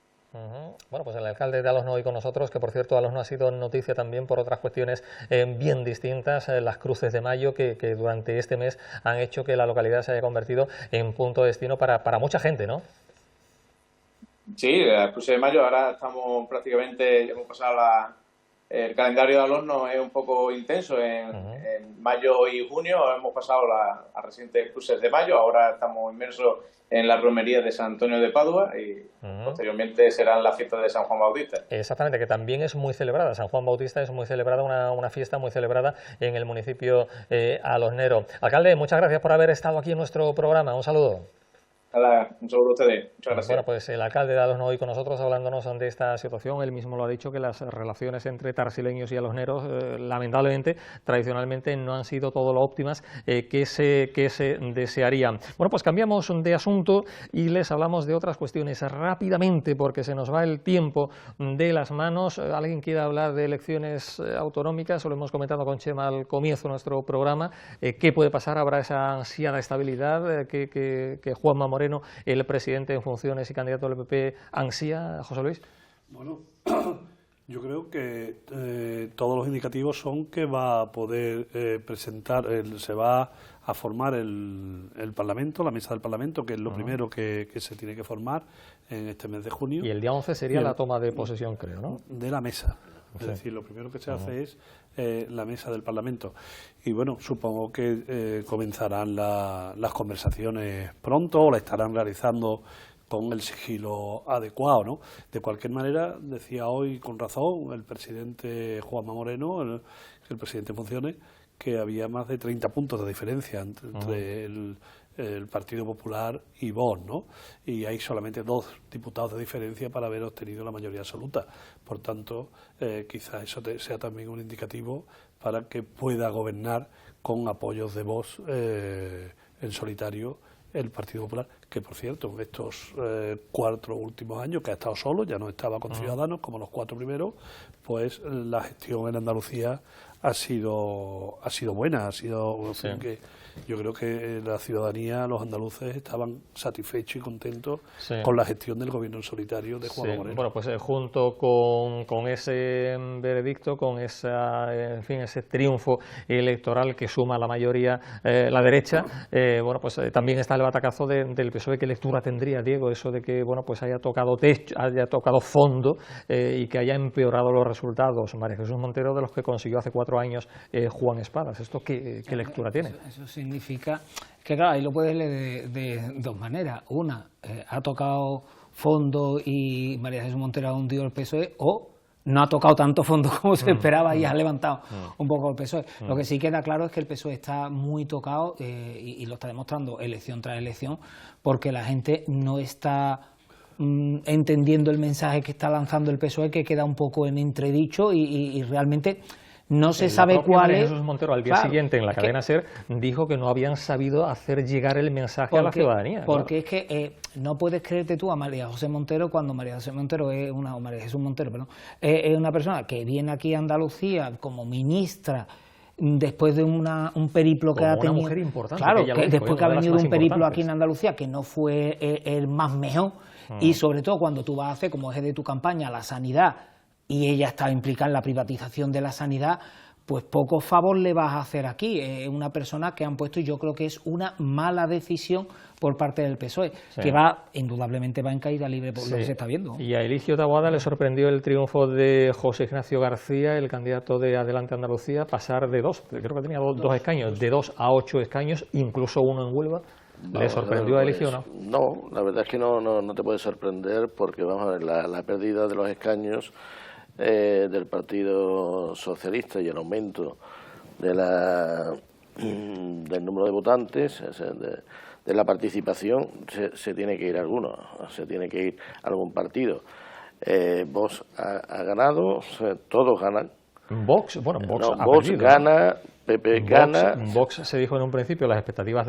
Bueno, pues el alcalde de Alorno hoy con nosotros, que por cierto Alorno ha sido noticia también por otras cuestiones bien distintas, las cruces de mayo que durante este mes han hecho que la localidad se haya convertido en punto de destino para mucha gente, ¿no? Sí, las cruces de mayo ahora estamos prácticamente, hemos pasado el calendario de Alorno es un poco intenso, en mayo y junio hemos pasado las recientes cruces de mayo, ahora estamos inmersos en la romería de San Antonio de Padua y posteriormente serán las fiestas de San Juan Bautista. Exactamente, que también es muy celebrada. San Juan Bautista es muy celebrada, una fiesta muy celebrada en el municipio alornero. Alcalde, muchas gracias por haber estado aquí en nuestro programa. Un saludo. Hola, un saludo a ustedes. Muchas gracias. Bueno, pues el alcalde de Alorno hoy con nosotros hablándonos de esta situación. Él mismo lo ha dicho, que las relaciones entre tarsileños y alorneros lamentablemente, tradicionalmente no han sido todo lo óptimas que se desearían. Bueno, pues cambiamos de asunto y les hablamos de otras cuestiones rápidamente porque se nos va el tiempo de las manos. ¿Alguien quiere hablar de elecciones autonómicas? Lo hemos comentado con Chema al comienzo de nuestro programa. ¿Qué puede pasar? ¿Habrá esa ansiada estabilidad que Juanma Moreno, el presidente en funciones y candidato del PP, ansía, José Luis? Bueno, yo creo que todos los indicativos son que va a poder presentar, se va a formar el Parlamento, la mesa del Parlamento, que es lo primero que se tiene que formar en este mes de junio. Y el día 11 sería la toma de posesión, creo, ¿no? De la mesa. Es decir, lo primero que se hace es la mesa del Parlamento. Y bueno, supongo que comenzarán las conversaciones pronto o la estarán realizando con el sigilo adecuado, ¿no? De cualquier manera, decía hoy con razón el presidente Juanma Moreno, el presidente en funciones, que había más de 30 puntos de diferencia entre el Partido Popular y Vox, ¿no? Y hay solamente 2 diputados de diferencia para haber obtenido la mayoría absoluta. Por tanto, quizá eso sea también un indicativo para que pueda gobernar con apoyos de Vox en solitario el Partido Popular, que por cierto, en estos 4 últimos años que ha estado solo, ya no estaba con Ciudadanos como los 4 primeros, pues la gestión en Andalucía ha sido buena, sí. que yo creo que la ciudadanía, los andaluces, estaban satisfechos y contentos sí. con la gestión del gobierno en solitario de Juanma Moreno. Bueno, pues junto con ese veredicto, con esa, en fin, ese triunfo electoral que suma la mayoría la derecha, bueno, pues también está el batacazo del PSOE. ¿Qué lectura tendría, Diego, eso de que, bueno, pues haya tocado techo, haya tocado fondo y que haya empeorado los resultados María Jesús Montero de los que consiguió hace 4 años Juan Espadas? ¿Esto qué lectura tiene? Eso significa que, claro, ahí lo puedes leer de 2 maneras. Una, ha tocado fondo y María Jesús Montero ha hundido el PSOE, o no ha tocado tanto fondo como se esperaba y ha levantado un poco el PSOE. Lo que sí queda claro es que el PSOE está muy tocado y lo está demostrando elección tras elección, porque la gente no está entendiendo el mensaje que está lanzando el PSOE, que queda un poco en entredicho y realmente no se sabe cuál es. Jesús Montero al día siguiente en la cadena SER dijo que no habían sabido hacer llegar el mensaje a la ciudadanía. Porque es que no puedes creerte tú a María José Montero cuando María José Montero es María Jesús Montero, perdón, es una persona que viene aquí a Andalucía como ministra después de un periplo que como ha tenido. Una mujer importante. Claro, que después que ha venido un periplo importantes aquí en Andalucía que no fue el más mejor, y sobre todo cuando tú vas a hacer como eje de tu campaña la sanidad, y ella está implicada en la privatización de la sanidad, pues poco favor le vas a hacer aquí. Es una persona que han puesto, y yo creo que es una mala decisión por parte del PSOE, que indudablemente va en caída libre por lo que se está viendo. Y a Eligio Taboada le sorprendió el triunfo de José Ignacio García, el candidato de Adelante Andalucía, pasar de 2, creo que tenía 2 escaños, de 2 a 8 escaños, incluso 1 en Huelva. ¿Le sorprendió a Eligio o no? No, la verdad es que no te puede sorprender, porque vamos a ver, la pérdida de los escaños del Partido Socialista y el aumento de del número de votantes, de la participación, se tiene que ir alguno, se tiene que ir algún partido. Vox ha ganado, todos ganan. Vox, bueno, Vox ha Vox perdido, gana, PP gana. Vox se dijo en un principio, las expectativas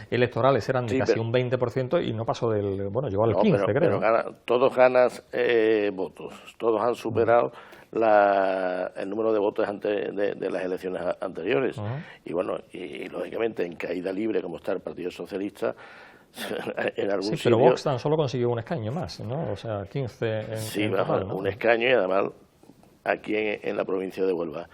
electorales eran de casi un 20% y no pasó llegó al 15%, creo. Pero todos ganan votos, todos han superado el número de votos de las elecciones anteriores. Y bueno, y lógicamente en caída libre como está el Partido Socialista, en algún sitio... pero Vox tan solo consiguió un escaño más, ¿no? O sea, 15 en total, ¿no? Un escaño, y además aquí en la provincia de Huelva.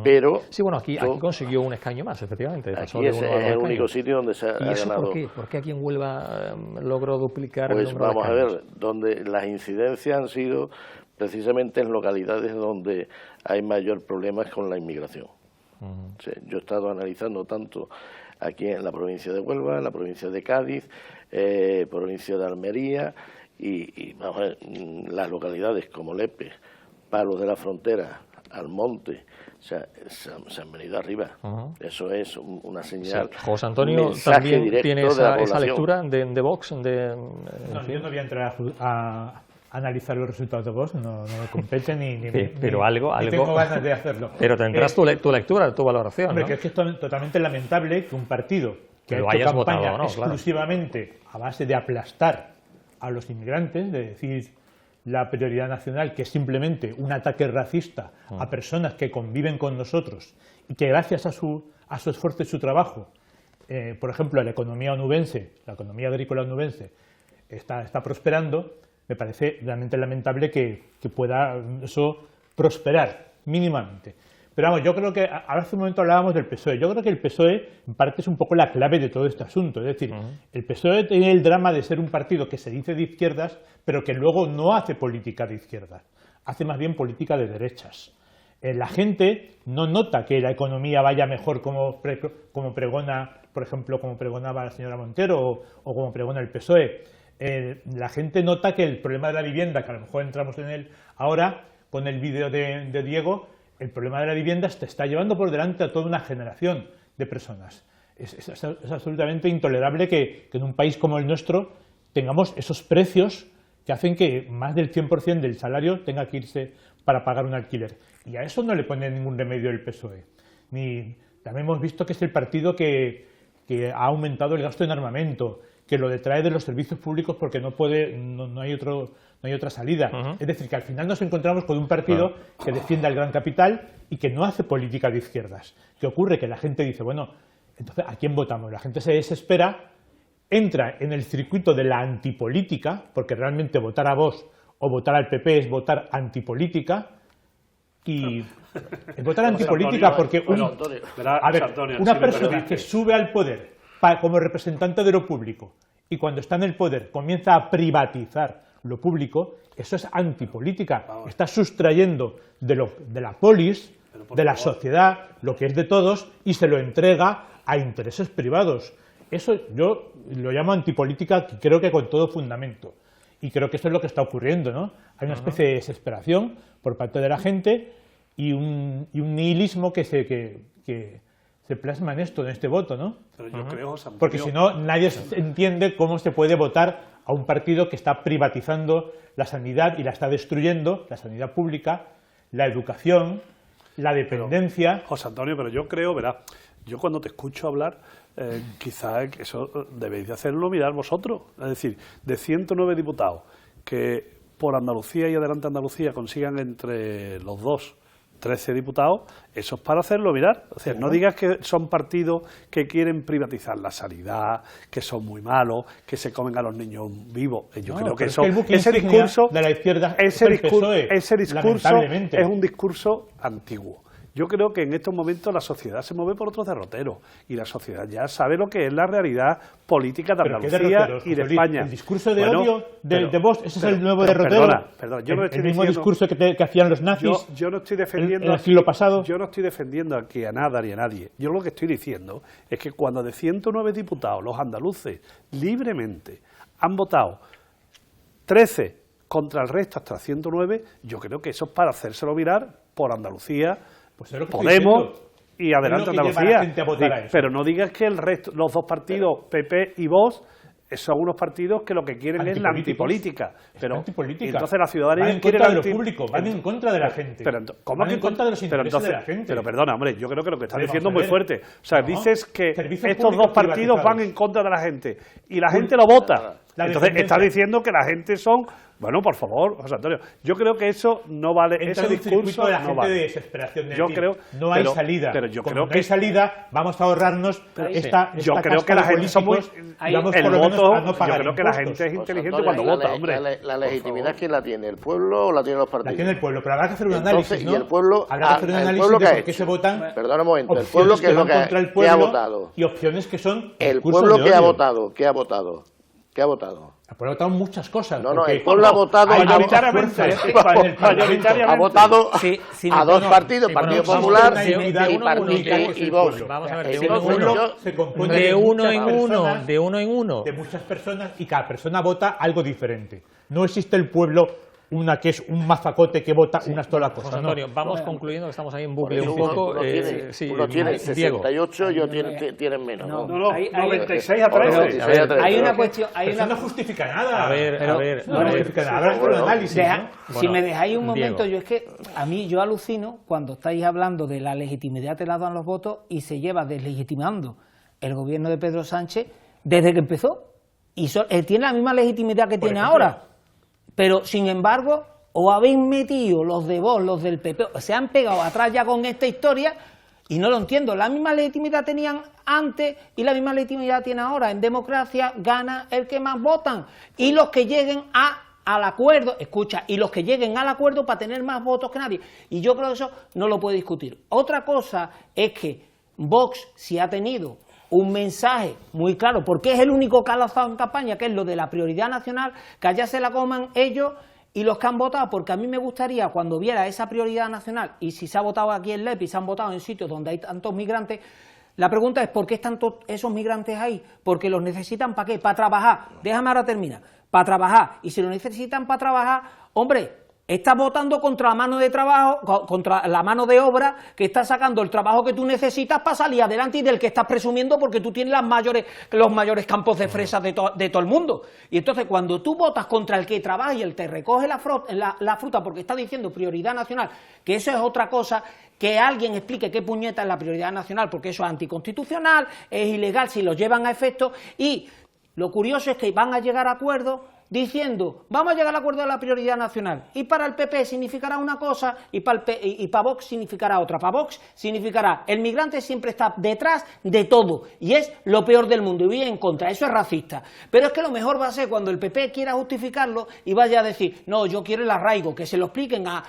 Pero sí, bueno, aquí consiguió un escaño más, efectivamente. Aquí es el único sitio donde se ha ganado. ¿Por qué? ¿Por qué aquí en Huelva logró duplicar el número de vamos a escaños? ver, donde las incidencias han sido precisamente en localidades donde hay mayor problemas con la inmigración. O sea, yo he estado analizando tanto aquí en la provincia de Huelva, en la provincia de Cádiz, provincia de Almería, y vamos a ver, las localidades como Lepe, Palos de la Frontera, Almonte, o sea, se han venido arriba. Eso es una señal. Sí. José Antonio también tiene esa lectura de Vox. Yo no voy a entrar a analizar los resultados de Vox, no me compete ni tengo ganas de hacerlo. Pero tendrás tu lectura, tu valoración. Hombre, ¿no? que es que es totalmente lamentable que un partido que lo ha hecho hayas campaña votado, ¿no? exclusivamente a base de aplastar a los inmigrantes, de decir la prioridad nacional, que es simplemente un ataque racista a personas que conviven con nosotros y que gracias a su esfuerzo y su trabajo, por ejemplo, la economía onubense, la economía agrícola onubense está prosperando. Me parece realmente lamentable que pueda eso prosperar mínimamente. Pero vamos, yo creo que ahora hace un momento hablábamos del PSOE. Yo creo que el PSOE en parte es un poco la clave de todo este asunto. Es decir, el PSOE tiene el drama de ser un partido que se dice de izquierdas, pero que luego no hace política de izquierdas, hace más bien política de derechas. La gente no nota que la economía vaya mejor como pregona, por ejemplo, como pregonaba la señora Montero o como pregona el PSOE. La gente nota que el problema de la vivienda, que a lo mejor entramos en él ahora con el vídeo de Diego, el problema de la vivienda te está llevando por delante a toda una generación de personas. Es absolutamente intolerable que en un país como el nuestro tengamos esos precios que hacen que más del 100% del salario tenga que irse para pagar un alquiler. Y a eso no le pone ningún remedio el PSOE. También hemos visto que es el partido que que ha aumentado el gasto en armamento, que lo detrae de los servicios públicos porque no hay otra salida. Es decir, que al final nos encontramos con un partido que defiende al gran capital y que no hace política de izquierdas. ¿Qué ocurre? Que la gente dice, bueno, entonces, ¿a quién votamos? La gente se desespera, entra en el circuito de la antipolítica, porque realmente votar a Vox o votar al PP es votar antipolítica, y es votar antipolítica porque una persona que sube al poder como representante de lo público y cuando está en el poder comienza a privatizar lo público, eso es antipolítica. Está sustrayendo de la polis, de la sociedad, lo que es de todos, y se lo entrega a intereses privados. Eso yo lo llamo antipolítica, creo que con todo fundamento. Y creo que eso es lo que está ocurriendo, ¿no? Hay una especie de desesperación por parte de la gente y un nihilismo que se plasma en esto, en este voto, ¿no? Pero yo creo, porque si no, nadie entiende cómo se puede votar a un partido que está privatizando la sanidad y la está destruyendo, la sanidad pública, la educación, la dependencia. Pero, José Antonio, pero yo creo, verá, yo cuando te escucho hablar, quizá eso debéis de hacerlo mirar vosotros. Es decir, de 109 diputados que por Andalucía y Adelante Andalucía consigan entre los dos 13 diputados, eso es para hacerlo mirar. O sea, no digas que son partidos que quieren privatizar la sanidad, que son muy malos, que se comen a los niños vivos. Yo creo que eso, ese discurso de la izquierda, ese discurso es un discurso antiguo. Yo creo que en estos momentos la sociedad se mueve por otros derroteros y la sociedad ya sabe lo que es la realidad política de Andalucía y de España. El discurso de odio de Vox, ese es el nuevo derrotero. Perdona, yo no estoy el mismo diciendo, discurso que hacían los nazis yo no estoy defendiendo en el siglo pasado. Yo no estoy defendiendo aquí a nada ni a nadie. Yo lo que estoy diciendo es que cuando de 109 diputados los andaluces libremente han votado 13 contra el resto hasta 109, yo creo que eso es para hacérselo mirar por Andalucía, pues es Podemos y Adelante Andalucía. Pero no digas que el resto, los dos partidos, PP y Vox, son unos partidos que lo que quieren es la antipolítica. Pero entonces la ciudadanía quiere la público, van en contra de la gente. ¿Cómo que en contra de los intereses de la gente? Pero perdona, hombre, yo creo que lo que estás diciendo es muy fuerte. O sea, dices que estos dos partidos van en contra de la gente y la gente lo vota. Entonces estás diciendo que la gente son... Bueno, por favor, José Antonio, yo creo que eso no vale, ese discurso de la no gente vale. De desesperación de yo decir, creo, no hay salida. Pero yo como creo no que hay salida, vamos a ahorrarnos esta yo creo que la gente son muy el voto, yo creo que la gente es inteligente cuando vota, hombre. La legitimidad, ¿quién la tiene? ¿El pueblo o la tienen los partidos? La tiene el pueblo, pero habrá que hacer un análisis, ¿no? Y el pueblo, habrá que hacer un análisis de por qué se votan. Perdona un momento, el pueblo que es lo que ha votado. Y opciones que son el pueblo que ha votado, ¿qué ha votado? ¿Qué ha votado? El pueblo ha votado muchas cosas. No, el pueblo ha votado mayoritariamente. Ha votado a dos partidos, Partido Popular y Vox. Vamos a ver, de uno en uno. De muchas personas y cada persona vota algo diferente. No existe el pueblo que es un mazacote que vota una sola cosa. José Antonio, vamos concluyendo, que estamos ahí en bucle un poco. Uno tiene 68 y otro tienen menos. No, 96 a 13. Hay una cuestión... Eso no justifica nada. A ver. No justifica nada. Habrá que hacer un análisis, Si me dejáis un momento, yo es que a mí yo alucino cuando estáis hablando de la legitimidad que le dan los votos y se lleva deslegitimando el gobierno de Pedro Sánchez desde que empezó. Y tiene la misma legitimidad que tiene ahora. Pero, sin embargo, os habéis metido los de Vox, los del PP, se han pegado atrás ya con esta historia y no lo entiendo. La misma legitimidad tenían antes y la misma legitimidad tiene ahora. En democracia gana el que más votan. Y los que lleguen al acuerdo, y los que lleguen al acuerdo para tener más votos que nadie. Y yo creo que eso no lo puedo discutir. Otra cosa es que Vox, si ha tenido un mensaje muy claro, porque es el único que ha lanzado en campaña, que es lo de la prioridad nacional, que allá se la coman ellos y los que han votado, porque a mí me gustaría, cuando viera esa prioridad nacional, y si se ha votado aquí en LEP y se han votado en sitios donde hay tantos migrantes, la pregunta es, ¿por qué están esos migrantes ahí? Porque los necesitan ¿para qué? Para trabajar. Déjame ahora terminar. Para trabajar. Y si lo necesitan para trabajar, hombre, estás votando contra la mano de trabajo, contra la mano de obra que está sacando el trabajo que tú necesitas para salir adelante y del que estás presumiendo porque tú tienes los mayores campos de fresas de todo el mundo. Y entonces cuando tú votas contra el que trabaja y el te recoge la fruta porque está diciendo prioridad nacional, que eso es otra cosa, que alguien explique qué puñeta es la prioridad nacional, porque eso es anticonstitucional, es ilegal si lo llevan a efecto, y lo curioso es que van a llegar a acuerdos diciendo, vamos a llegar al acuerdo de la prioridad nacional, y para el PP significará una cosa, y para Vox significará otra. Para Vox significará, el migrante siempre está detrás de todo, y es lo peor del mundo, y voy en contra, eso es racista. Pero es que lo mejor va a ser cuando el PP quiera justificarlo, y vaya a decir, no, yo quiero el arraigo, que se lo expliquen a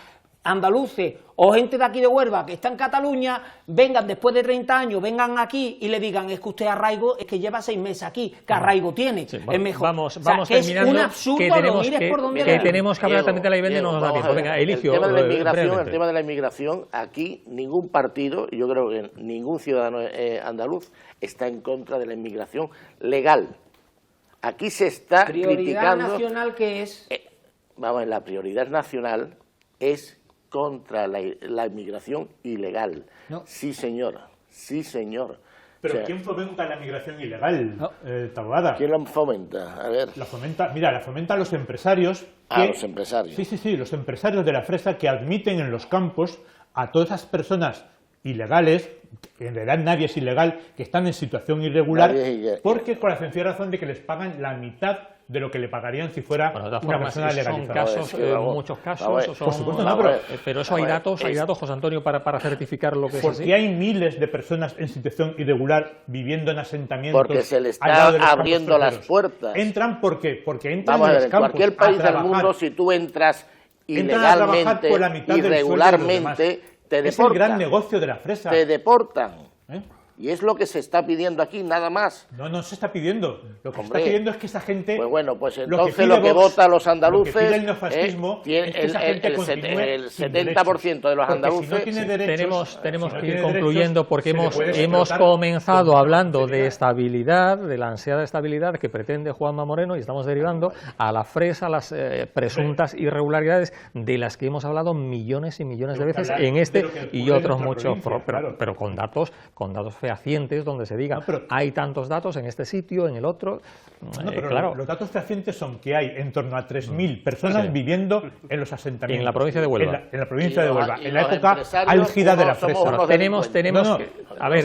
andaluces o gente de aquí de Huelva que está en Cataluña, vengan después de 30 años, vengan aquí y le digan, es que usted arraigo, es que lleva 6 meses aquí, ¿qué arraigo tiene? Sí, es mejor. Vamos es terminando, un absurdo, que tenemos que hablar también de la vivienda y no nos da tiempo. Venga, Eligio, el tema de la inmigración, aquí ningún partido, y yo creo que ningún ciudadano andaluz está en contra de la inmigración legal. Aquí se está criticando... ¿Prioridad nacional qué es? Vamos, la prioridad nacional es contra la inmigración ilegal. No. Sí, señor. Sí, señor. Pero ¿quién fomenta la inmigración ilegal, Taboada? ¿Quién la fomenta? A ver. La fomenta los empresarios. Los empresarios. Sí, los empresarios de la fresa que admiten en los campos a todas esas personas ilegales, que en realidad nadie es ilegal, que están en situación irregular, porque con la sencilla razón de que les pagan la mitad de lo que le pagarían si fuera una persona legalizada. Son casos, muchos casos, por supuesto, pero eso hay datos, José Antonio, para certificar lo que es así. Porque hay miles de personas en situación irregular viviendo en asentamientos. Porque se les está abriendo las puertas. Entran porque entran en los campos. En cualquier país del mundo, si tú entras ilegalmente, irregularmente, te deportan. Es el gran negocio de la fresa. Te deportan. Y es lo que se está pidiendo aquí, nada más. No se está pidiendo. Lo que se está pidiendo es que esa gente... Pues bueno, pues entonces lo que vota los andaluces... Lo que pide el neofascismo es que esa gente el 70% de los andaluces... Si no tiene derechos, tenemos que ir concluyendo porque hemos comenzado hablando de estabilidad, de la ansiada estabilidad que pretende Juanma Moreno, y estamos derivando a la fresa, a las presuntas irregularidades de las que hemos hablado millones y millones de veces en este y otros muchos, pero con datos fehacientes donde se diga, hay tantos datos en este sitio, en el otro. Pero claro. Los datos fehacientes son que hay en torno a 3.000 personas viviendo en los asentamientos. En la provincia de Huelva. En la provincia de Huelva, en la época álgida de la fresa. Tenemos a ver,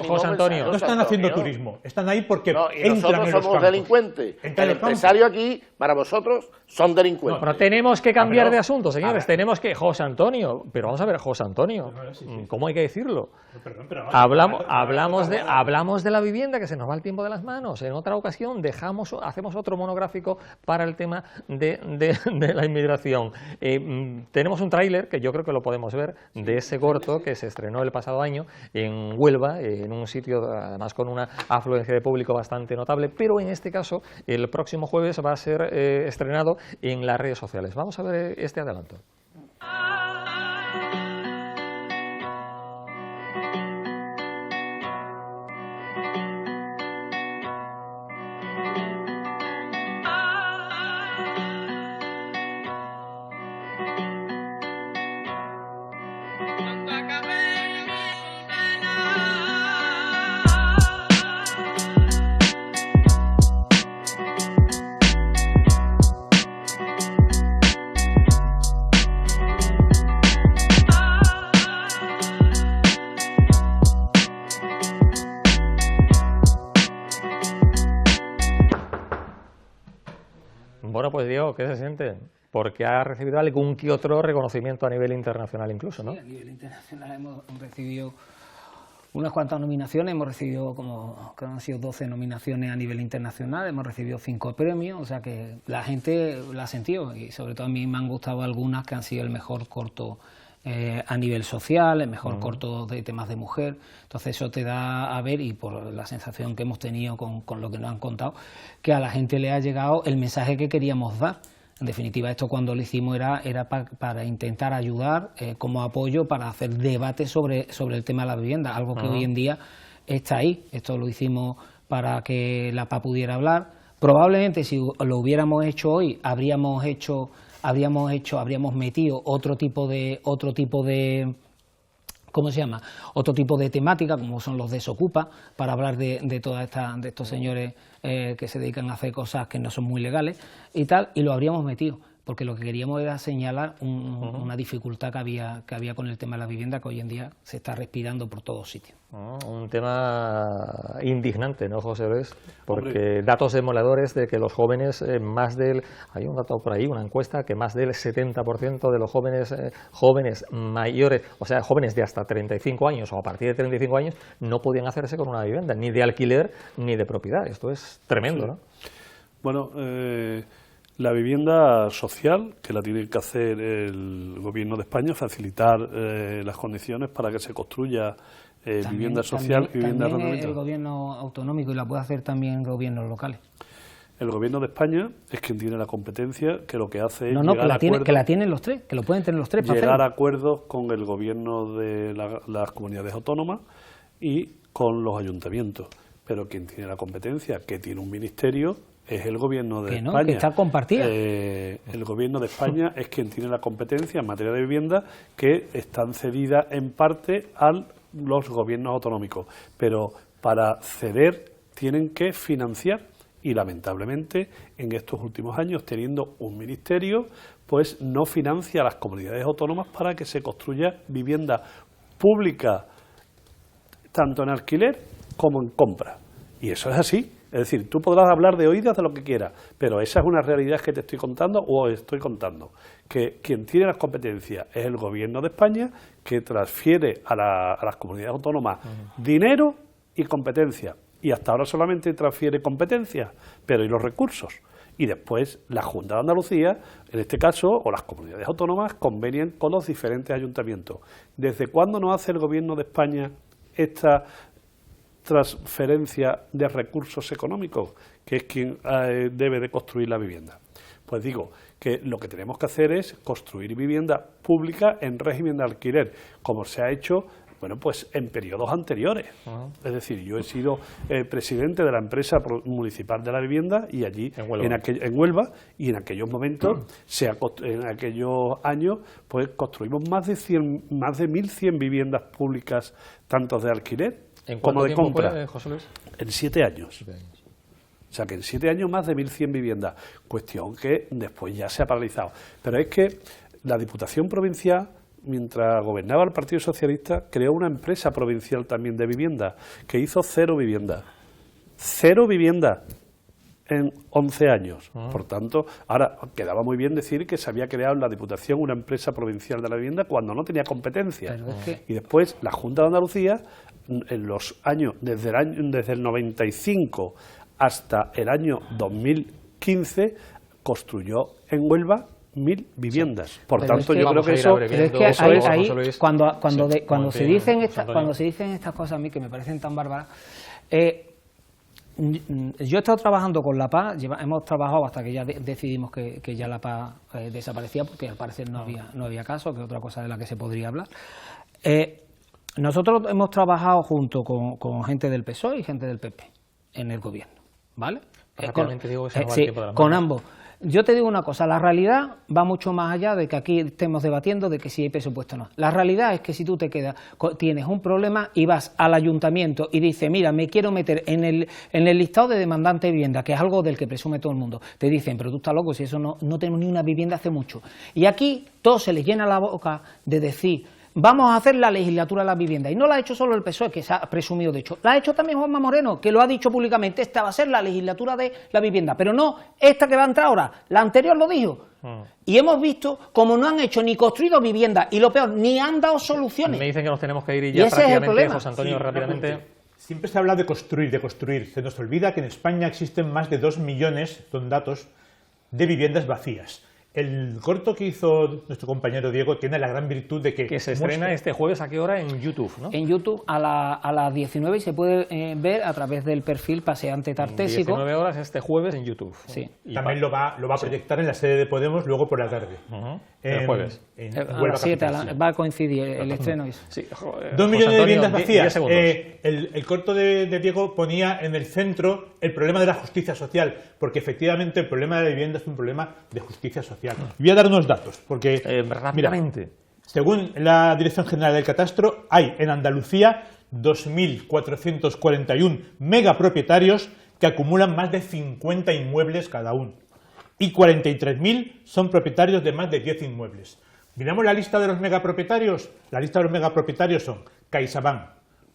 José Antonio. No están haciendo turismo, están ahí porque entran nosotros en los somos delincuentes. El empresario aquí, para vosotros, son delincuentes. Pero tenemos que cambiar de asunto, señores. Tenemos que... José Antonio, pero vamos a ver, José Antonio, ¿cómo hay que decirlo? Hablamos de la vivienda, que se nos va el tiempo de las manos. En otra ocasión hacemos otro monográfico para el tema de la inmigración. Tenemos un tráiler que yo creo que lo podemos ver de ese corto que se estrenó el pasado año en Huelva, en un sitio además con una afluencia de público bastante notable, pero en este caso el próximo jueves va a ser estrenado en las redes sociales. Vamos a ver este adelanto. Bueno, pues Diego, ¿qué se siente? Porque ha recibido algún que otro reconocimiento a nivel internacional incluso, ¿no? Sí, a nivel internacional hemos recibido unas cuantas nominaciones, hemos recibido que han sido 12 nominaciones a nivel internacional, hemos recibido 5 premios, o sea que la gente la ha sentido y sobre todo a mí me han gustado algunas que han sido el mejor corto a nivel social, el mejor corto de temas de mujer. Entonces eso te da a ver, y por la sensación que hemos tenido con lo que nos han contado, que a la gente le ha llegado el mensaje que queríamos dar. En definitiva, esto cuando lo hicimos era para intentar ayudar como apoyo para hacer debate sobre el tema de la vivienda, algo que hoy en día está ahí. Esto lo hicimos para que la PA pudiera hablar. Probablemente si lo hubiéramos hecho hoy, habríamos hecho habríamos metido otro tipo de ¿cómo se llama? Otro tipo de temática, como son los desocupa, para hablar de estos señores que se dedican a hacer cosas que no son muy legales y tal, y lo habríamos metido, porque lo que queríamos era señalar una dificultad que había con el tema de la vivienda, que hoy en día se está respirando por todos sitios. Un tema indignante, ¿no, José Luis? Porque datos demoledores de que los jóvenes, hay un dato por ahí, una encuesta, que más del 70% de los jóvenes mayores, o sea, jóvenes de hasta 35 años o a partir de 35 años, no podían hacerse con una vivienda, ni de alquiler ni de propiedad. Esto es tremendo, ¿no? Bueno, la vivienda social, que la tiene que hacer el Gobierno de España, facilitar las condiciones para que se construya vivienda social y vivienda de arrendamiento. El Gobierno autonómico, y la puede hacer también gobiernos locales. El Gobierno de España es quien tiene la competencia, que lo que hace es que la tienen los tres, que lo pueden tener los tres. Llegar a acuerdos con el Gobierno de las comunidades autónomas y con los ayuntamientos. Pero quien tiene la competencia, que tiene un ministerio, es el Gobierno de España. Que está compartida. El Gobierno de España es quien tiene la competencia en materia de vivienda, que están cedidas en parte a los gobiernos autonómicos. Pero para ceder tienen que financiar, y lamentablemente en estos últimos años, teniendo un ministerio, pues no financia a las comunidades autónomas para que se construya vivienda pública, tanto en alquiler como en compra. Y eso es así. Es decir, tú podrás hablar de oídas de lo que quieras, pero esa es una realidad que te estoy contando o estoy contando. Que quien tiene las competencias es el Gobierno de España, que transfiere a las comunidades autónomas dinero y competencia. Y hasta ahora solamente transfiere competencias, pero ¿y los recursos? Y después la Junta de Andalucía, en este caso, o las comunidades autónomas, convenian con los diferentes ayuntamientos. ¿Desde cuándo no hace el Gobierno de España esta transferencia de recursos económicos, que es quien debe de construir la vivienda? Pues digo que lo que tenemos que hacer es construir vivienda pública en régimen de alquiler, como se ha hecho, bueno, pues en periodos anteriores. Es decir, yo he sido presidente de la empresa municipal de la vivienda y allí en Huelva, y en aquellos momentos, en aquellos años, pues construimos más de 1.100 viviendas públicas, tanto de alquiler como de compra. Fue, José Luis? En 7 años. O sea que en 7 años más de 1.100 viviendas, cuestión que después ya se ha paralizado. Pero es que la Diputación Provincial, mientras gobernaba el Partido Socialista, creó una empresa provincial también de vivienda, que hizo 0 viviendas. 0 viviendas en 11 años. Por tanto, ahora quedaba muy bien decir que se había creado en la Diputación una empresa provincial de la vivienda cuando no tenía competencia. Y después la Junta de Andalucía, en los años, desde el 95 hasta el año 2015, construyó en Huelva 1.000 viviendas. Por tanto, yo creo que eso... Pero es que ahí, cuando se dicen estas cosas a mí, que me parecen tan bárbaras, yo he estado trabajando con la PA, hemos trabajado hasta que ya decidimos que ya la PA desaparecía, porque al parecer no había caso, que es otra cosa de la que se podría hablar. Nosotros hemos trabajado junto con gente del PSOE y gente del PP en el gobierno, ¿vale? Con ambos. Yo te digo una cosa, la realidad va mucho más allá de que aquí estemos debatiendo de que si hay presupuesto o no. La realidad es que si tú tienes un problema y vas al ayuntamiento y dices, mira, me quiero meter en el listado de demandantes de vivienda, que es algo del que presume todo el mundo, te dicen, pero tú estás loco, si eso no tenemos ni una vivienda hace mucho. Y aquí todo se les llena la boca de decir, vamos a hacer la legislatura de la vivienda. Y no la ha hecho solo el PSOE, que se ha presumido de hecho. La ha hecho también Juanma Moreno, que lo ha dicho públicamente. Esta va a ser la legislatura de la vivienda. Pero no esta que va a entrar ahora. La anterior lo dijo. Y hemos visto como no han hecho ni construido vivienda. Y lo peor, ni han dado soluciones. Me dicen que nos tenemos que ir ya prácticamente, José Antonio, rápidamente. Siempre se habla de construir, de construir. Se nos olvida que en España existen más de 2 millones, son datos, de viviendas vacías. El corto que hizo nuestro compañero Diego tiene la gran virtud de que se estrena este jueves, ¿a qué hora? En YouTube, ¿no? En YouTube a las 19 y se puede ver a través del perfil Paseante Tartésico. 19 horas este jueves en YouTube. Sí. Y también lo va a proyectar en la sede de Podemos luego por la tarde. El jueves. A las 7 va a coincidir el estreno. 2 millones de viviendas vacías. El corto de Diego ponía en el centro el problema de la justicia social, porque efectivamente el problema de la vivienda es un problema de justicia social. social. Voy a dar unos datos, porque rápidamente. Mira, según la Dirección General del Catastro, hay en Andalucía 2.441 megapropietarios que acumulan más de 50 inmuebles cada uno, y 43.000 son propietarios de más de 10 inmuebles. Miramos la lista de los megapropietarios. La lista de los megapropietarios son CaixaBank,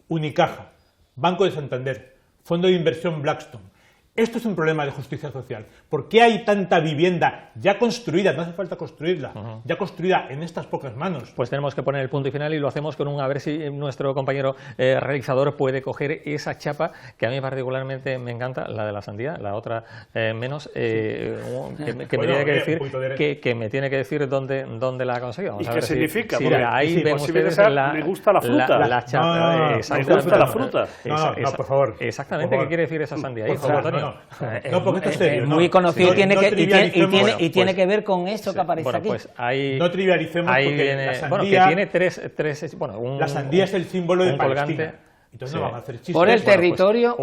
Unicaja, Banco de Santander, Fondo de Inversión Blackstone. Esto es un problema de justicia social. ¿Por qué hay tanta vivienda ya construida? No hace falta construirla, ya construida en estas pocas manos. Pues tenemos que poner el punto y final y lo hacemos con a ver si nuestro compañero realizador puede coger esa chapa que a mí particularmente me encanta, la de la sandía, la otra menos, que me tiene que decir que me tiene que decir dónde la ha conseguido. ¿Y qué significa? Sí, ahí vemos ustedes me gusta la fruta. La chapa, me gusta la fruta. No, por favor. Exactamente, ¿qué quiere decir esa sandía? Por favor, Antonio. No, porque esto es serio. Muy conocido y tiene que ver con esto que aparece aquí. Pues ahí, no trivialicemos, porque la sandía, que tiene tres la sandía es el símbolo de Palestina. Entonces no vamos a hacer chistes. Por el territorio,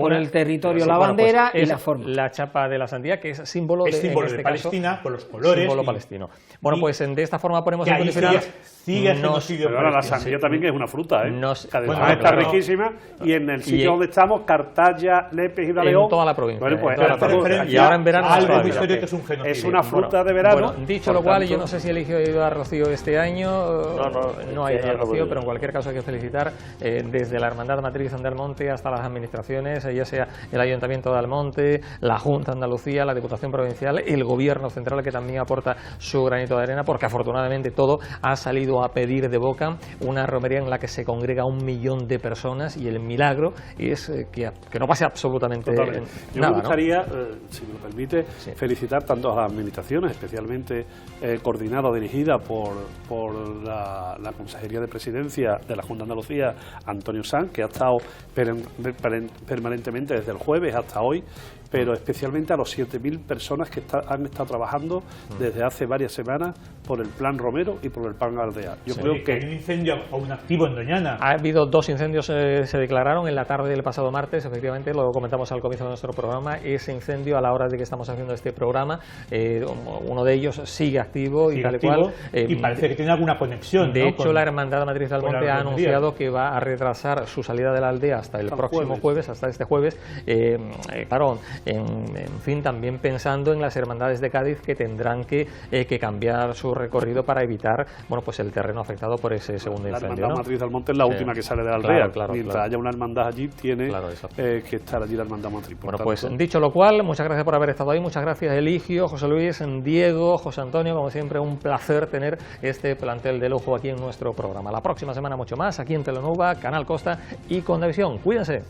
la bandera y la forma. La chapa de la sandía, que es símbolo de Palestina, por los colores. Símbolo palestino. Bueno, pues de esta forma ponemos el punto final. Pero ahora la sandía también es una fruta, ¿eh? Está riquísima. Y en el sitio donde estamos, Cartaya, Lepe y León. En toda la provincia. Bueno, pues y ahora en verano es una fruta de verano. Bueno, dicho lo cual, yo no sé si eligió a Rocío este año. No hay Rocío, pero en cualquier caso hay que felicitar desde la Hermandad Matriz de Almonte hasta las administraciones, ya sea el Ayuntamiento de Almonte, la Junta de Andalucía, la Diputación Provincial, el Gobierno Central, que también aporta su granito de arena, porque afortunadamente todo ha salido a pedir de boca. Una romería en la que se congrega 1 millón de personas y el milagro es que no pase absolutamente nada. Yo me gustaría, si me lo permite, felicitar tanto a las administraciones, especialmente coordinada o dirigida por la Consejería de Presidencia de la Junta de Andalucía, Antonio Sanz, que ha estado permanentemente desde el jueves hasta hoy, pero especialmente a los 7.000 personas que han estado trabajando desde hace varias semanas por el Plan Romero y por el Plan Aldea. Yo creo que hay un incendio aún activo en Doñana. Ha habido 2 incendios, se declararon en la tarde del pasado martes, efectivamente, lo comentamos al comienzo de nuestro programa. Ese incendio, a la hora de que estamos haciendo este programa, uno de ellos sigue activo y tal cual. Y parece que tiene alguna conexión. De hecho, la Hermandad Matriz de Almonte ha anunciado que va a retrasar su salida de la aldea hasta el próximo jueves, hasta este jueves. Claro, en fin, también pensando en las hermandades de Cádiz que tendrán que cambiar su recorrido para evitar pues el terreno afectado por ese segundo incendio. La Hermandad Matriz de Almonte es la última que sale de la aldea. Mientras haya una hermandad allí, tiene que estar allí la Hermandad Matriz. Bueno, pues dicho lo cual, muchas gracias por haber estado ahí, muchas gracias Eligio, José Luis, Diego, José Antonio, como siempre un placer tener este plantel de lujo aquí en nuestro programa. La próxima semana mucho más, aquí en Telenova, Canal Costa y Condavisión. Cuídense.